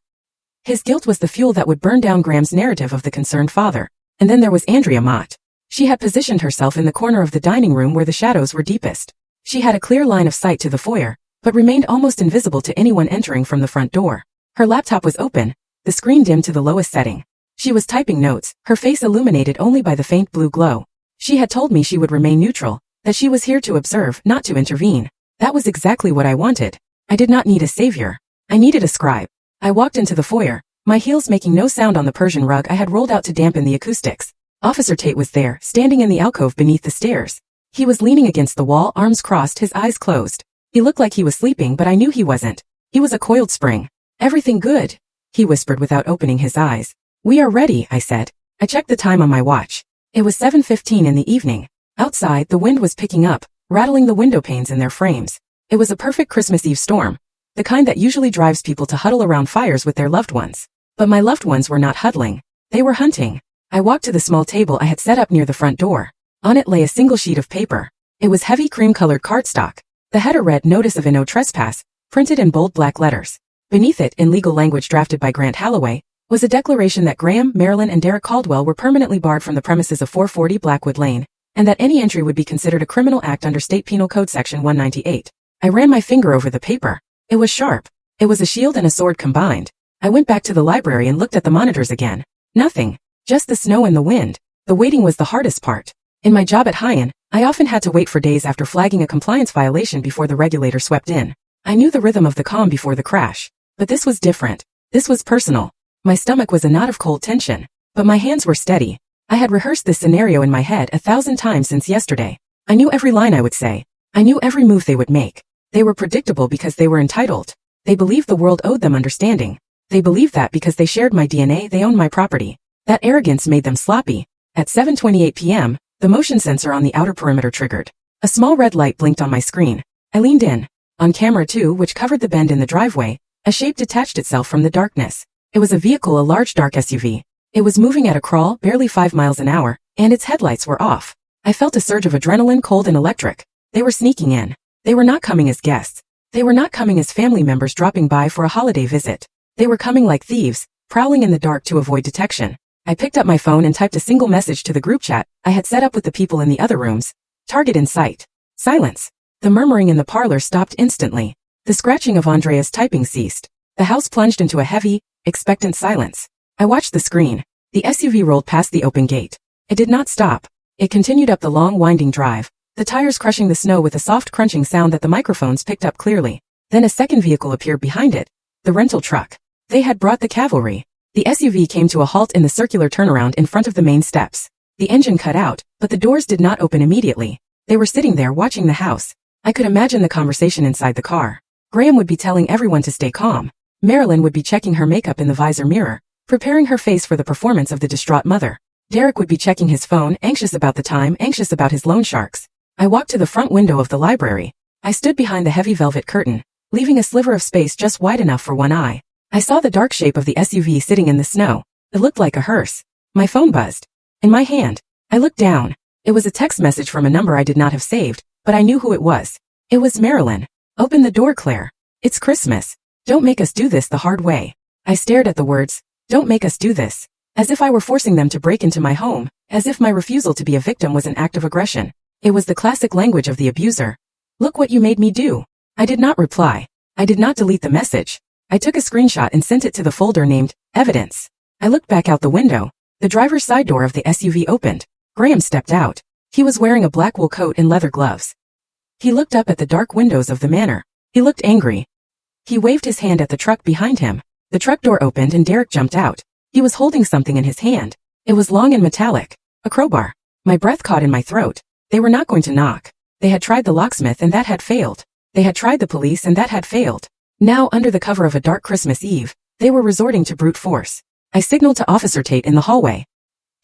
His guilt was the fuel that would burn down Graham's narrative of the concerned father. And then there was Andrea Mott. She had positioned herself in the corner of the dining room where the shadows were deepest. She had a clear line of sight to the foyer, but remained almost invisible to anyone entering from the front door. Her laptop was open, the screen dimmed to the lowest setting. She was typing notes, her face illuminated only by the faint blue glow. She had told me she would remain neutral, that she was here to observe, not to intervene. That was exactly what I wanted. I did not need a savior. I needed a scribe. I walked into the foyer, my heels making no sound on the Persian rug I had rolled out to dampen the acoustics. Officer Tate was there, standing in the alcove beneath the stairs. He was leaning against the wall, arms crossed, his eyes closed. He looked like he was sleeping, but I knew he wasn't. He was a coiled spring. Everything good? He whispered without opening his eyes. We are ready, I said. I checked the time on my watch. It was 7:15 in the evening. Outside, the wind was picking up, rattling the window panes in their frames. It was a perfect Christmas Eve storm, the kind that usually drives people to huddle around fires with their loved ones. But my loved ones were not huddling. They were hunting. I walked to the small table I had set up near the front door. On it lay a single sheet of paper. It was heavy cream-colored cardstock. The header read "Notice of No Trespass," printed in bold black letters. Beneath it, in legal language drafted by Grant Holloway, was a declaration that Graham, Marilyn, and Derek Caldwell were permanently barred from the premises of 440 Blackwood Lane, and that any entry would be considered a criminal act under State Penal Code Section 198. I ran my finger over the paper. It was sharp. It was a shield and a sword combined. I went back to the library and looked at the monitors again. Nothing. Just the snow and the wind. The waiting was the hardest part. In my job at Hyen, I often had to wait for days after flagging a compliance violation before the regulator swept in. I knew the rhythm of the calm before the crash. But this was different. This was personal. My stomach was a knot of cold tension. But my hands were steady. I had rehearsed this scenario in my head 1,000 times since yesterday. I knew every line I would say. I knew every move they would make. They were predictable because they were entitled. They believed the world owed them understanding. They believed that because they shared my DNA, they owned my property. That arrogance made them sloppy. At 7:28 p.m., the motion sensor on the outer perimeter triggered. A small red light blinked on my screen. I leaned in. On camera 2, which covered the bend in the driveway, a shape detached itself from the darkness. It was a vehicle, a large dark SUV. It was moving at a crawl, barely 5 miles an hour, and its headlights were off. I felt a surge of adrenaline, cold and electric. They were sneaking in. They were not coming as guests. They were not coming as family members dropping by for a holiday visit. They were coming like thieves, prowling in the dark to avoid detection. I picked up my phone and typed a single message to the group chat I had set up with the people in the other rooms. Target in sight. Silence. The murmuring in the parlor stopped instantly. The scratching of Andrea's typing ceased. The house plunged into a heavy, expectant silence. I watched the screen. The SUV rolled past the open gate. It did not stop. It continued up the long, winding drive, the tires crushing the snow with a soft crunching sound that the microphones picked up clearly. Then a second vehicle appeared behind it. The rental truck. They had brought the cavalry. The SUV came to a halt in the circular turnaround in front of the main steps. The engine cut out, but the doors did not open immediately. They were sitting there watching the house. I could imagine the conversation inside the car. Graham would be telling everyone to stay calm. Marilyn would be checking her makeup in the visor mirror, preparing her face for the performance of the distraught mother. Derek would be checking his phone, anxious about the time, anxious about his loan sharks. I walked to the front window of the library. I stood behind the heavy velvet curtain, leaving a sliver of space just wide enough for one eye. I saw the dark shape of the SUV sitting in the snow. It looked like a hearse. My phone buzzed. In my hand. I looked down. It was a text message from a number I did not have saved, but I knew who it was. It was Marilyn. Open the door, Claire. It's Christmas. Don't make us do this the hard way. I stared at the words, don't make us do this, as if I were forcing them to break into my home, as if my refusal to be a victim was an act of aggression. It was the classic language of the abuser. Look what you made me do. I did not reply. I did not delete the message. I took a screenshot and sent it to the folder named Evidence. I looked back out the window. The driver's side door of the SUV opened. Graham stepped out. He was wearing a black wool coat and leather gloves. He looked up at the dark windows of the manor. He looked angry. He waved his hand at the truck behind him. The truck door opened and Derek jumped out. He was holding something in his hand. It was long and metallic. A crowbar. My breath caught in my throat. They were not going to knock. They had tried the locksmith and that had failed. They had tried the police and that had failed. Now, under the cover of a dark Christmas Eve, they were resorting to brute force. I signaled to Officer Tate in the hallway.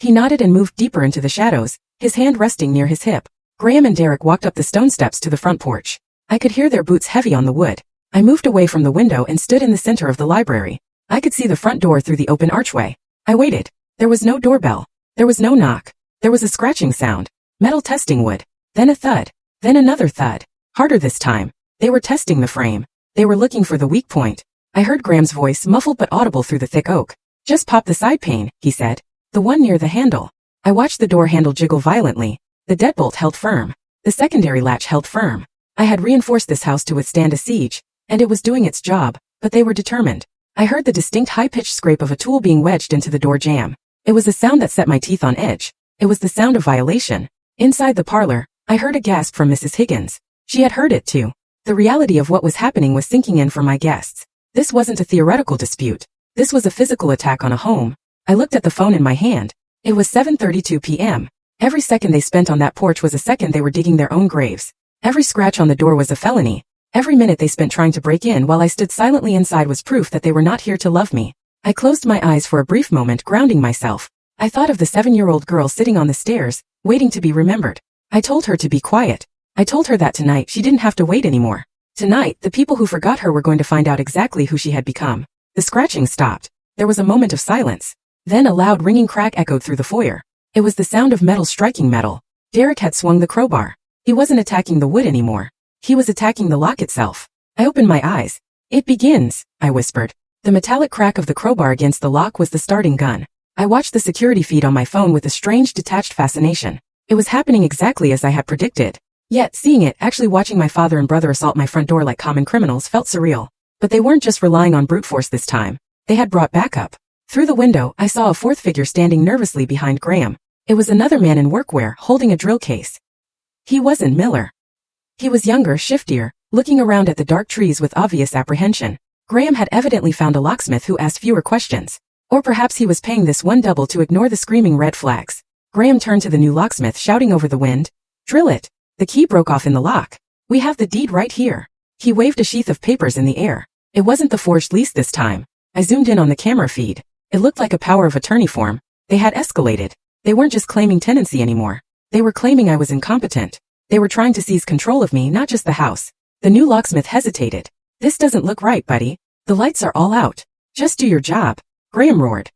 He nodded and moved deeper into the shadows, his hand resting near his hip. Graham and Derek walked up the stone steps to the front porch. I could hear their boots heavy on the wood. I moved away from the window and stood in the center of the library. I could see the front door through the open archway. I waited. There was no doorbell. There was no knock. There was a scratching sound. Metal testing wood. Then a thud. Then another thud. Harder this time. They were testing the frame. They were looking for the weak point. I heard Graham's voice, muffled but audible through the thick oak. Just pop the side pane, he said. The one near the handle. I watched the door handle jiggle violently. The deadbolt held firm. The secondary latch held firm. I had reinforced this house to withstand a siege, and it was doing its job, but they were determined. I heard the distinct high-pitched scrape of a tool being wedged into the door jamb. It was a sound that set my teeth on edge. It was the sound of violation. Inside the parlor, I heard a gasp from Mrs. Higgins. She had heard it too. The reality of what was happening was sinking in for my guests. This wasn't a theoretical dispute. This was a physical attack on a home. I looked at the phone in my hand. It was 7:32 p.m. Every second they spent on that porch was a second they were digging their own graves. Every scratch on the door was a felony. Every minute they spent trying to break in while I stood silently inside was proof that they were not here to love me. I closed my eyes for a brief moment, grounding myself. I thought of the 7-year-old girl sitting on the stairs, waiting to be remembered. I told her to be quiet. I told her that tonight she didn't have to wait anymore. Tonight, the people who forgot her were going to find out exactly who she had become. The scratching stopped. There was a moment of silence. Then a loud ringing crack echoed through the foyer. It was the sound of metal striking metal. Derek had swung the crowbar. He wasn't attacking the wood anymore. He was attacking the lock itself. I opened my eyes. "It begins," I whispered. The metallic crack of the crowbar against the lock was the starting gun. I watched the security feed on my phone with a strange detached fascination. It was happening exactly as I had predicted. Yet, seeing it, actually watching my father and brother assault my front door like common criminals felt surreal. But they weren't just relying on brute force this time. They had brought backup. Through the window, I saw a fourth figure standing nervously behind Graham. It was another man in workwear holding a drill case. He wasn't Miller. He was younger, shiftier, looking around at the dark trees with obvious apprehension. Graham had evidently found a locksmith who asked fewer questions. Or perhaps he was paying this one double to ignore the screaming red flags. Graham turned to the new locksmith, shouting over the wind, "Drill it." The key broke off in the lock. "We have the deed right here." He waved a sheath of papers in the air. It wasn't the forged lease this time. I zoomed in on the camera feed. It looked like a power of attorney form. They had escalated. They weren't just claiming tenancy anymore. They were claiming I was incompetent. They were trying to seize control of me, not just the house. The new locksmith hesitated. "This doesn't look right, buddy. The lights are all out. Just do your job," Graham roared.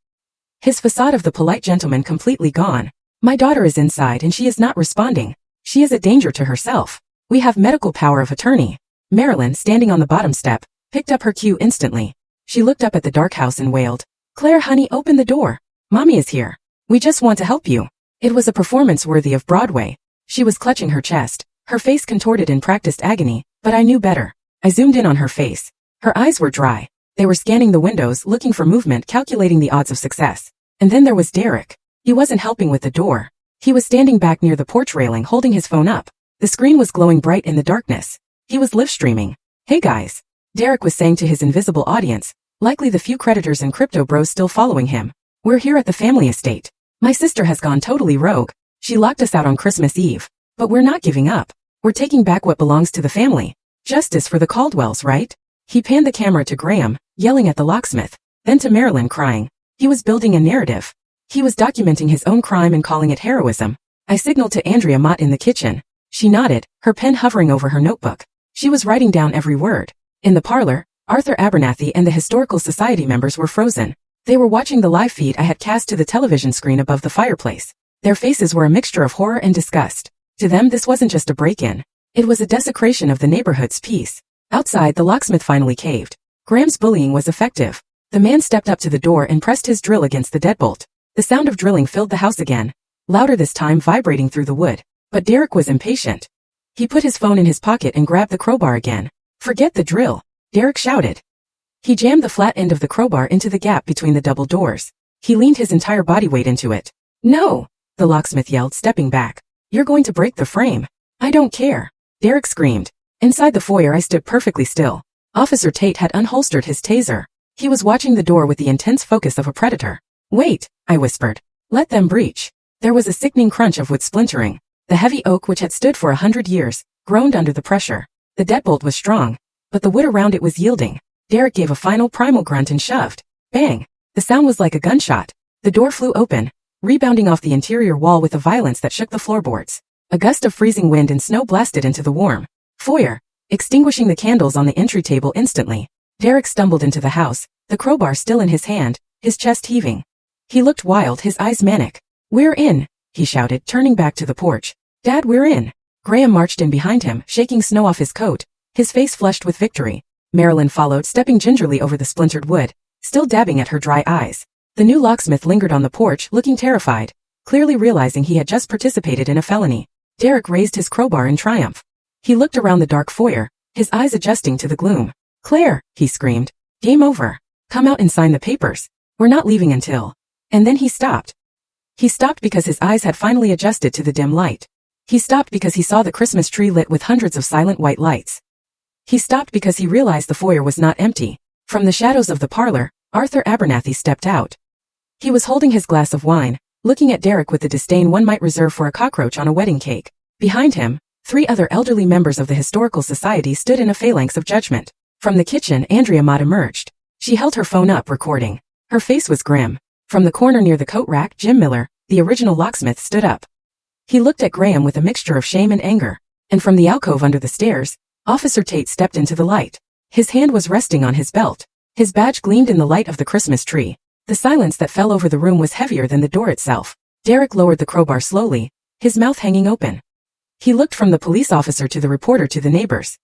His facade of the polite gentleman completely gone. "My daughter is inside and she is not responding. She is a danger to herself. We have medical power of attorney." Marilyn, standing on the bottom step, picked up her cue instantly. She looked up at the dark house and wailed, "Claire, honey, open the door. Mommy is here. We just want to help you." It was a performance worthy of Broadway. She was clutching her chest, her face contorted in practiced agony, but I knew better. I zoomed in on her face. Her eyes were dry. They were scanning the windows, looking for movement, calculating the odds of success. And then there was Derek. He wasn't helping with the door. He was standing back near the porch railing, holding his phone up. The screen was glowing bright in the darkness. He was live streaming. "Hey guys," Derek was saying to his invisible audience, likely the few creditors and crypto bros still following him. "We're here at the family estate. My sister has gone totally rogue. She locked us out on Christmas Eve. But we're not giving up. We're taking back what belongs to the family. Justice for the Caldwells, right?" He panned the camera to Graham, yelling at the locksmith, then to Marilyn, crying. He was building a narrative. He was documenting his own crime and calling it heroism. I signaled to Andrea Mott in the kitchen. She nodded, her pen hovering over her notebook. She was writing down every word. In the parlor, Arthur Abernathy and the Historical Society members were frozen. They were watching the live feed I had cast to the television screen above the fireplace. Their faces were a mixture of horror and disgust. To them, this wasn't just a break-in. It was a desecration of the neighborhood's peace. Outside, the locksmith finally caved. Graham's bullying was effective. The man stepped up to the door and pressed his drill against the deadbolt. The sound of drilling filled the house again, louder this time, vibrating through the wood. But Derek was impatient. He put his phone in his pocket and grabbed the crowbar again. "Forget the drill," Derek shouted. He jammed the flat end of the crowbar into the gap between the double doors. He leaned his entire body weight into it. "No," the locksmith yelled, stepping back. "You're going to break the frame." "I don't care," Derek screamed. Inside the foyer, I stood perfectly still. Officer Tate had unholstered his taser. He was watching the door with the intense focus of a predator. "Wait," I whispered. "Let them breach." There was a sickening crunch of wood splintering. The heavy oak, which had stood for 100 years, groaned under the pressure. The deadbolt was strong, but the wood around it was yielding. Derek gave a final primal grunt and shoved. Bang! The sound was like a gunshot. The door flew open, rebounding off the interior wall with a violence that shook the floorboards. A gust of freezing wind and snow blasted into the warm foyer, extinguishing the candles on the entry table instantly. Derek stumbled into the house, the crowbar still in his hand, his chest heaving. He looked wild, his eyes manic. "We're in," he shouted, turning back to the porch. "Dad, we're in." Graham marched in behind him, shaking snow off his coat, his face flushed with victory. Marilyn followed, stepping gingerly over the splintered wood, still dabbing at her dry eyes. The new locksmith lingered on the porch, looking terrified, clearly realizing he had just participated in a felony. Derek raised his crowbar in triumph. He looked around the dark foyer, his eyes adjusting to the gloom. "Claire," he screamed. "Game over. Come out and sign the papers. We're not leaving until..." And then he stopped. He stopped because his eyes had finally adjusted to the dim light. He stopped because he saw the Christmas tree lit with hundreds of silent white lights. He stopped because he realized the foyer was not empty. From the shadows of the parlor, Arthur Abernathy stepped out. He was holding his glass of wine, looking at Derek with the disdain one might reserve for a cockroach on a wedding cake. Behind him, 3 other elderly members of the Historical Society stood in a phalanx of judgment. From the kitchen, Andrea Mott emerged. She held her phone up, recording. Her face was grim. From the corner near the coat rack, Jim Miller, the original locksmith, stood up. He looked at Graham with a mixture of shame and anger, and from the alcove under the stairs, Officer Tate stepped into the light. His hand was resting on his belt. His badge gleamed in the light of the Christmas tree. The silence that fell over the room was heavier than the door itself. Derek lowered the crowbar slowly, his mouth hanging open. He looked from the police officer to the reporter to the neighbors.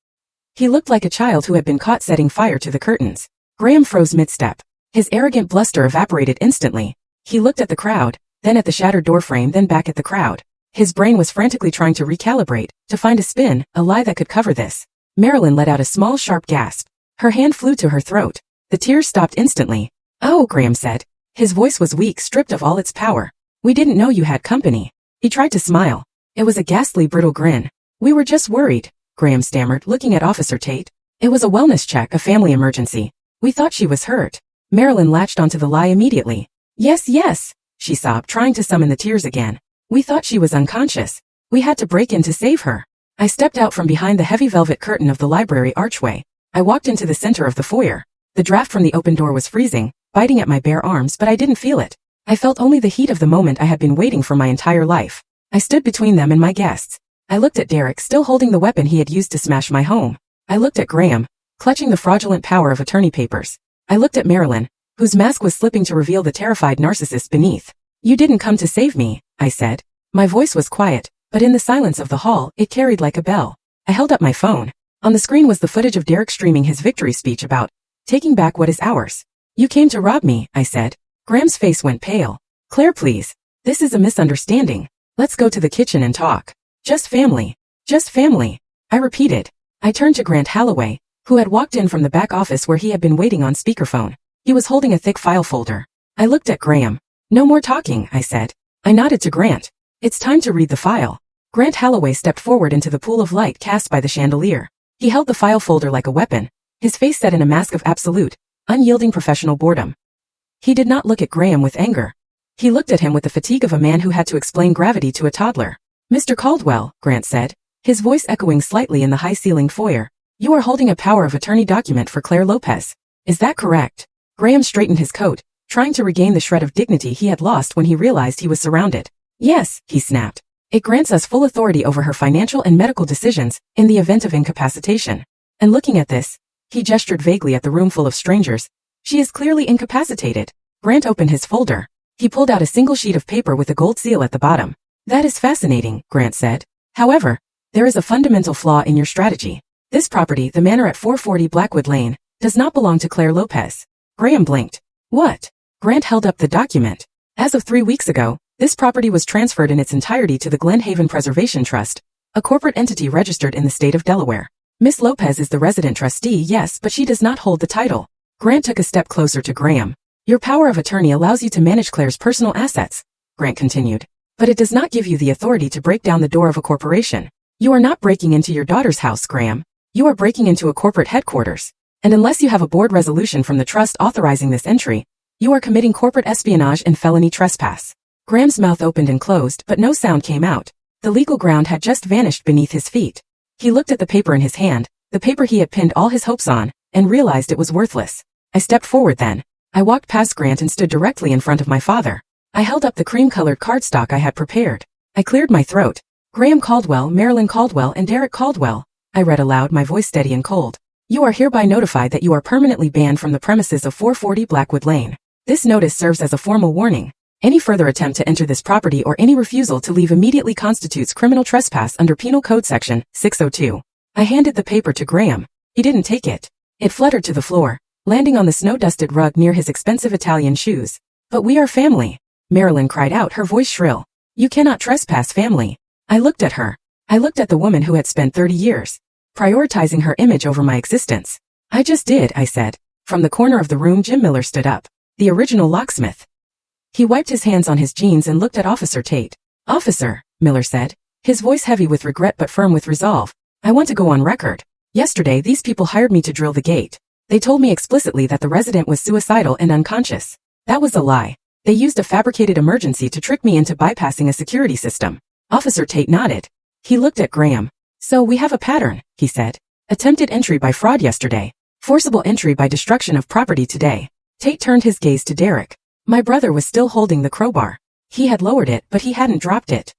He looked like a child who had been caught setting fire to the curtains. Graham froze mid-step. His arrogant bluster evaporated instantly. He looked at the crowd, then at the shattered doorframe, then back at the crowd. His brain was frantically trying to recalibrate, to find a spin, a lie that could cover this. Marilyn let out a small, sharp gasp. Her hand flew to her throat. The tears stopped instantly. "Oh," Graham said. His voice was weak, stripped of all its power. "We didn't know you had company." He tried to smile. It was a ghastly, brittle grin. "We were just worried," Graham stammered, looking at Officer Tate. "It was a wellness check, a family emergency. We thought she was hurt." Marilyn latched onto the lie immediately. Yes, she sobbed, trying to summon the tears again. "We thought she was unconscious. We had to break in to save her." I stepped out from behind the heavy velvet curtain of the library archway. I walked into the center of the foyer. The draft from the open door was freezing, biting at my bare arms, but I didn't feel it. I felt only the heat of the moment I had been waiting for my entire life. I stood between them and my guests. I looked at Derek, still holding the weapon he had used to smash my home. I looked at Graham, clutching the fraudulent power of attorney papers. I looked at Marilyn, whose mask was slipping to reveal the terrified narcissist beneath. "You didn't come to save me," I said. My voice was quiet, but in the silence of the hall, it carried like a bell. I held up my phone. On the screen was the footage of Derek streaming his victory speech about taking back what is ours. "You came to rob me," I said. Graham's face went pale. "Claire, please. This is a misunderstanding. Let's go to the kitchen and talk. Just family. Just family," I repeated. I turned to Grant Holloway, who had walked in from the back office where he had been waiting on speakerphone. He was holding a thick file folder. I looked at Graham. "No more talking," I said. I nodded to Grant. "It's time to read the file." Grant Holloway stepped forward into the pool of light cast by the chandelier. He held the file folder like a weapon, his face set in a mask of absolute, unyielding professional boredom. He did not look at Graham with anger. He looked at him with the fatigue of a man who had to explain gravity to a toddler. "Mr. Caldwell," Grant said, his voice echoing slightly in the high-ceilinged foyer, "you are holding a power of attorney document for Claire Lopez. Is that correct?" Graham straightened his coat, trying to regain the shred of dignity he had lost when he realized he was surrounded. "Yes," he snapped. "It grants us full authority over her financial and medical decisions in the event of incapacitation." And looking at this, he gestured vaguely at the room full of strangers. "She is clearly incapacitated." Grant opened his folder. He pulled out a single sheet of paper with a gold seal at the bottom. "That is fascinating," Grant said. "However, there is a fundamental flaw in your strategy. This property, the Manor at 440 Blackwood Lane, does not belong to Claire Lopez." Graham blinked. "What?" Grant held up the document. "As of 3 weeks ago, this property was transferred in its entirety to the Glen Haven Preservation Trust, a corporate entity registered in the state of Delaware. Miss Lopez is the resident trustee, yes, but she does not hold the title." Grant took a step closer to Graham. "Your power of attorney allows you to manage Claire's personal assets," Grant continued, "but it does not give you the authority to break down the door of a corporation. You are not breaking into your daughter's house, Graham. You are breaking into a corporate headquarters. And unless you have a board resolution from the trust authorizing this entry, you are committing corporate espionage and felony trespass." Graham's mouth opened and closed, but no sound came out. The legal ground had just vanished beneath his feet. He looked at the paper in his hand, the paper he had pinned all his hopes on, and realized it was worthless. I stepped forward then. I walked past Grant and stood directly in front of my father. I held up the cream-colored cardstock I had prepared. I cleared my throat. "Graham Caldwell, Marilyn Caldwell, and Derek Caldwell," I read aloud, my voice steady and cold. "You are hereby notified that you are permanently banned from the premises of 440 Blackwood Lane. This notice serves as a formal warning. Any further attempt to enter this property or any refusal to leave immediately constitutes criminal trespass under Penal Code Section 602. I handed the paper to Graham. He didn't take it. It fluttered to the floor, landing on the snow-dusted rug near his expensive Italian shoes. "But we are family," Marilyn cried out, her voice shrill. "You cannot trespass family." I looked at her. I looked at the woman who had spent 30 years prioritizing her image over my existence. "I just did," I said. From the corner of the room, Jim Miller stood up, the original locksmith. He wiped his hands on his jeans and looked at Officer Tate. "Officer," Miller said, his voice heavy with regret but firm with resolve, "I want to go on record. Yesterday, these people hired me to drill the gate. They told me explicitly that the resident was suicidal and unconscious. That was a lie. They used a fabricated emergency to trick me into bypassing a security system." Officer Tate nodded. He looked at Graham. "So we have a pattern," he said. "Attempted entry by fraud yesterday. Forcible entry by destruction of property today." Tate turned his gaze to Derek. My brother was still holding the crowbar. He had lowered it, but he hadn't dropped it.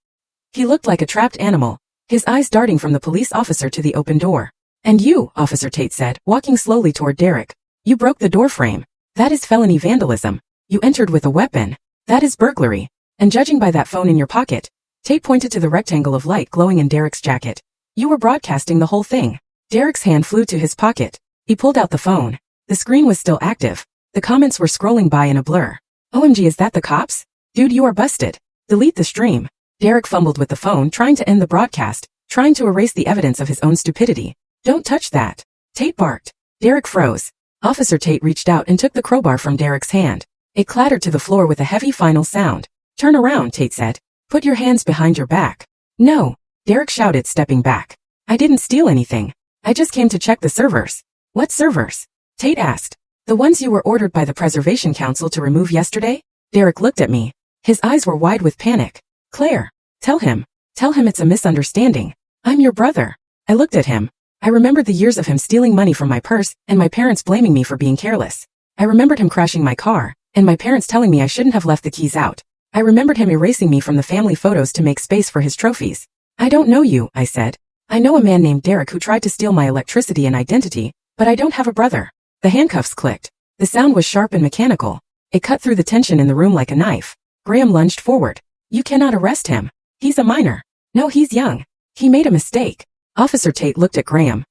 He looked like a trapped animal, his eyes darting from the police officer to the open door. And you, Officer Tate said, walking slowly toward Derek. You broke the door frame. That is felony vandalism. You entered with a weapon. That is burglary. And judging by that phone in your pocket, Tate pointed to the rectangle of light glowing in Derek's jacket. You were broadcasting the whole thing. Derek's hand flew to his pocket. He pulled out the phone. The screen was still active. The comments were scrolling by in a blur. OMG, is that the cops? Dude, you are busted. Delete the stream. Derek fumbled with the phone, trying to end the broadcast, trying to erase the evidence of his own stupidity. Don't touch that. Tate barked. Derek froze. Officer Tate reached out and took the crowbar from Derek's hand. It clattered to the floor with a heavy final sound. Turn around, Tate said. Put your hands behind your back. No, Derek shouted, stepping back. I didn't steal anything. I just came to check the servers. What servers? Tate asked. The ones you were ordered by the Preservation Council to remove yesterday? Derek looked at me. His eyes were wide with panic. Claire, tell him it's a misunderstanding. I'm your brother. I looked at him. I remembered the years of him stealing money from my purse and my parents blaming me for being careless. I remembered him crashing my car and my parents telling me I shouldn't have left the keys out. I remembered him erasing me from the family photos to make space for his trophies. I don't know you, I said. I know a man named Derek who tried to steal my electricity and identity, but I don't have a brother. The handcuffs clicked. The sound was sharp and mechanical. It cut through the tension in the room like a knife. Graham lunged forward. You cannot arrest him. He's a minor. No, he's young. He made a mistake. Officer Tate looked at Graham.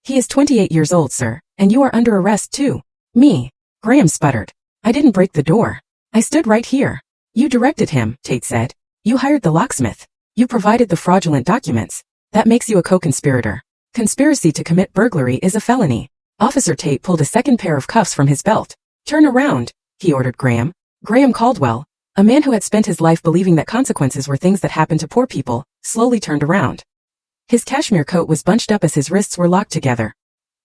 He is 28 years old, sir, and you are under arrest too. Me. Graham sputtered. I didn't break the door. I stood right here. You directed him, Tate said. You hired the locksmith. You provided the fraudulent documents. That makes you a co-conspirator. Conspiracy to commit burglary is a felony. Officer Tate pulled a second pair of cuffs from his belt. Turn around, he ordered Graham. Graham Caldwell, a man who had spent his life believing that consequences were things that happened to poor people, slowly turned around. His cashmere coat was bunched up as his wrists were locked together.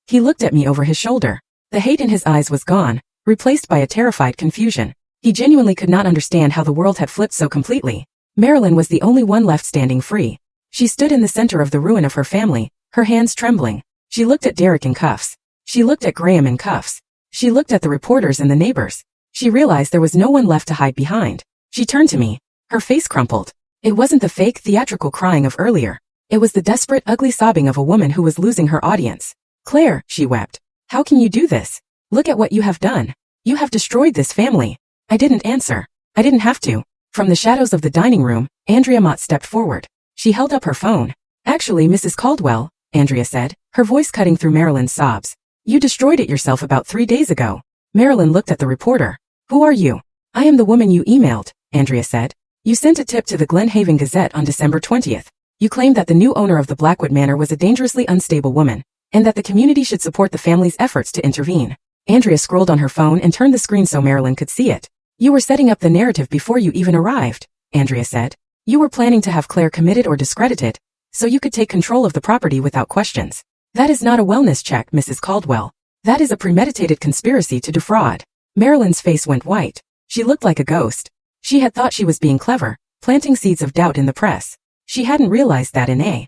He looked at me over his shoulder. The hate in his eyes was gone, replaced by a terrified confusion. He genuinely could not understand how the world had flipped so completely. Marilyn was the only one left standing free. She stood in the center of the ruin of her family, her hands trembling. She looked at Derek in cuffs. She looked at Graham in cuffs. She looked at the reporters and the neighbors. She realized there was no one left to hide behind. She turned to me. Her face crumpled. It wasn't the fake, theatrical crying of earlier. It was the desperate, ugly sobbing of a woman who was losing her audience. Claire, she wept. How can you do this? Look at what you have done. You have destroyed this family. I didn't answer. I didn't have to. From the shadows of the dining room, Andrea Mott stepped forward. She held up her phone. Actually, Mrs. Caldwell, Andrea said, her voice cutting through Marilyn's sobs. You destroyed it yourself about 3 days ago. Marilyn looked at the reporter. Who are you? I am the woman you emailed, Andrea said. You sent a tip to the Glen Haven Gazette on December 20th. You claimed that the new owner of the Blackwood Manor was a dangerously unstable woman, and that the community should support the family's efforts to intervene. Andrea scrolled on her phone and turned the screen so Marilyn could see it. You were setting up the narrative before you even arrived, Andrea said. You were planning to have Claire committed or discredited, so you could take control of the property without questions. That is not a wellness check, Mrs. Caldwell. That is a premeditated conspiracy to defraud. Marilyn's face went white. She looked like a ghost. She had thought she was being clever, planting seeds of doubt in the press. She hadn't realized that in a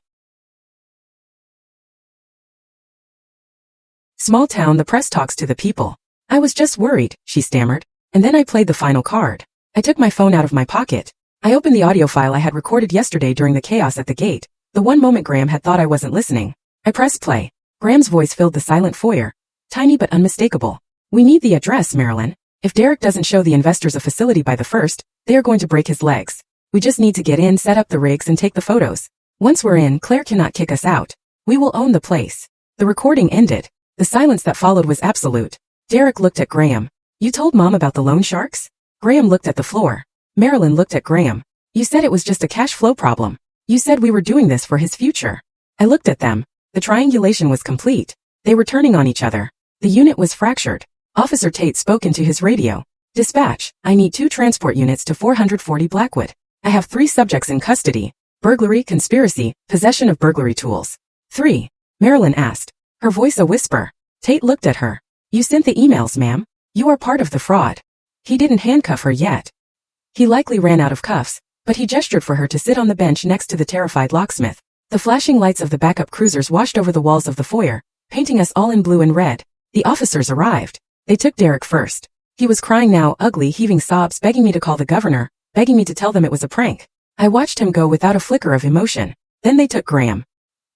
small town the press talks to the people. I was just worried, she stammered, and then I played the final card. I took my phone out of my pocket. I opened the audio file I had recorded yesterday during the chaos at the gate, the one moment Graham had thought I wasn't listening. I pressed play. Graham's voice filled the silent foyer, tiny but unmistakable. We need the address, Marilyn. If Derek doesn't show the investors a facility by the 1st, they are going to break his legs. We just need to get in, set up the rigs, and take the photos. Once we're in, Claire cannot kick us out. We will own the place. The recording ended. The silence that followed was absolute. Derek looked at Graham. You told Mom about the loan sharks? Graham looked at the floor. Marilyn looked at Graham. You said it was just a cash flow problem. You said we were doing this for his future. I looked at them. The triangulation was complete. They were turning on each other. The unit was fractured. Officer Tate spoke into his radio. Dispatch, I need 2 transport units to 440 Blackwood. I have 3 subjects in custody. Burglary, conspiracy, possession of burglary tools. 3. Marilyn asked. Her voice a whisper. Tate looked at her. You sent the emails, ma'am. You are part of the fraud. He didn't handcuff her yet. He likely ran out of cuffs, but he gestured for her to sit on the bench next to the terrified locksmith. The flashing lights of the backup cruisers washed over the walls of the foyer, painting us all in blue and red. The officers arrived. They took Derek first. He was crying now, ugly, heaving sobs, begging me to call the governor, begging me to tell them it was a prank. I watched him go without a flicker of emotion. Then they took Graham.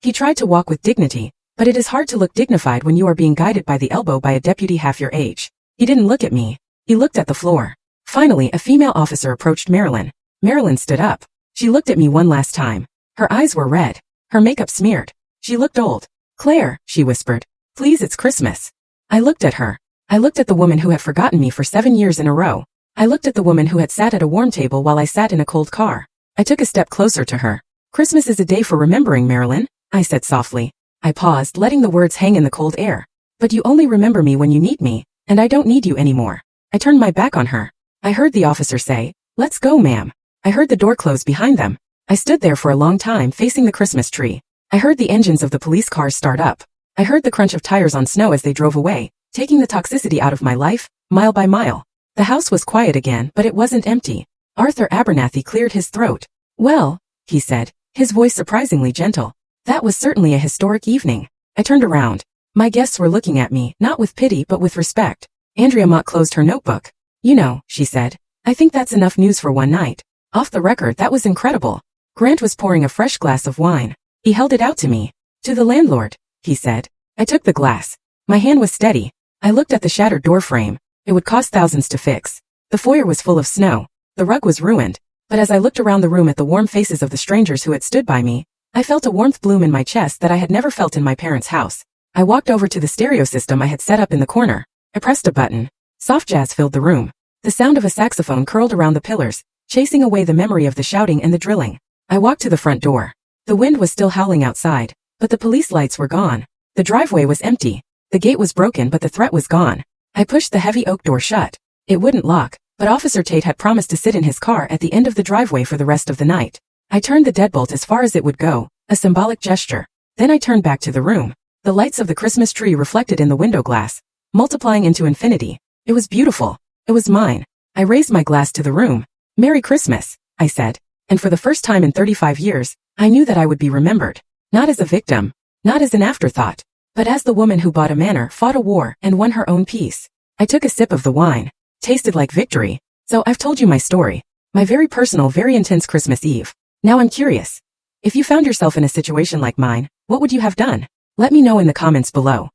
He tried to walk with dignity, but it is hard to look dignified when you are being guided by the elbow by a deputy half your age. He didn't look at me. He looked at the floor. Finally, a female officer approached Marilyn. Marilyn stood up. She looked at me one last time. Her eyes were red. Her makeup smeared. She looked old. "Claire," she whispered. "Please, it's Christmas." I looked at her. I looked at the woman who had forgotten me for 7 years in a row. I looked at the woman who had sat at a warm table while I sat in a cold car. I took a step closer to her. "Christmas is a day for remembering, Marilyn," I said softly. I paused, letting the words hang in the cold air. "But you only remember me when you need me, and I don't need you anymore." I turned my back on her. I heard the officer say, "Let's go, ma'am." I heard the door close behind them. I stood there for a long time facing the Christmas tree. I heard the engines of the police cars start up. I heard the crunch of tires on snow as they drove away, taking the toxicity out of my life, mile by mile. The house was quiet again, but it wasn't empty. Arthur Abernathy cleared his throat. "Well," he said, his voice surprisingly gentle. "That was certainly a historic evening." I turned around. My guests were looking at me, not with pity but with respect. Andrea Mott closed her notebook. "You know," she said, "I think that's enough news for one night. Off the record, that was incredible." Grant was pouring a fresh glass of wine. He held it out to me. "To the landlord," he said. I took the glass. My hand was steady. I looked at the shattered door frame. It would cost thousands to fix. The foyer was full of snow. The rug was ruined. But as I looked around the room at the warm faces of the strangers who had stood by me, I felt a warmth bloom in my chest that I had never felt in my parents' house. I walked over to the stereo system I had set up in the corner. I pressed a button. Soft jazz filled the room. The sound of a saxophone curled around the pillars, chasing away the memory of the shouting and the drilling. I walked to the front door. The wind was still howling outside, but the police lights were gone. The driveway was empty. The gate was broken, but the threat was gone. I pushed the heavy oak door shut. It wouldn't lock, but Officer Tate had promised to sit in his car at the end of the driveway for the rest of the night. I turned the deadbolt as far as it would go, a symbolic gesture. Then I turned back to the room. The lights of the Christmas tree reflected in the window glass, multiplying into infinity. It was beautiful. It was mine. I raised my glass to the room. "Merry Christmas," I said. And for the first time in 35 years, I knew that I would be remembered. Not as a victim, not as an afterthought, but as the woman who bought a manor, fought a war, and won her own peace. I took a sip of the wine. Tasted like victory. So I've told you my story. My very personal, very intense Christmas Eve. Now I'm curious. If you found yourself in a situation like mine, what would you have done? Let me know in the comments below.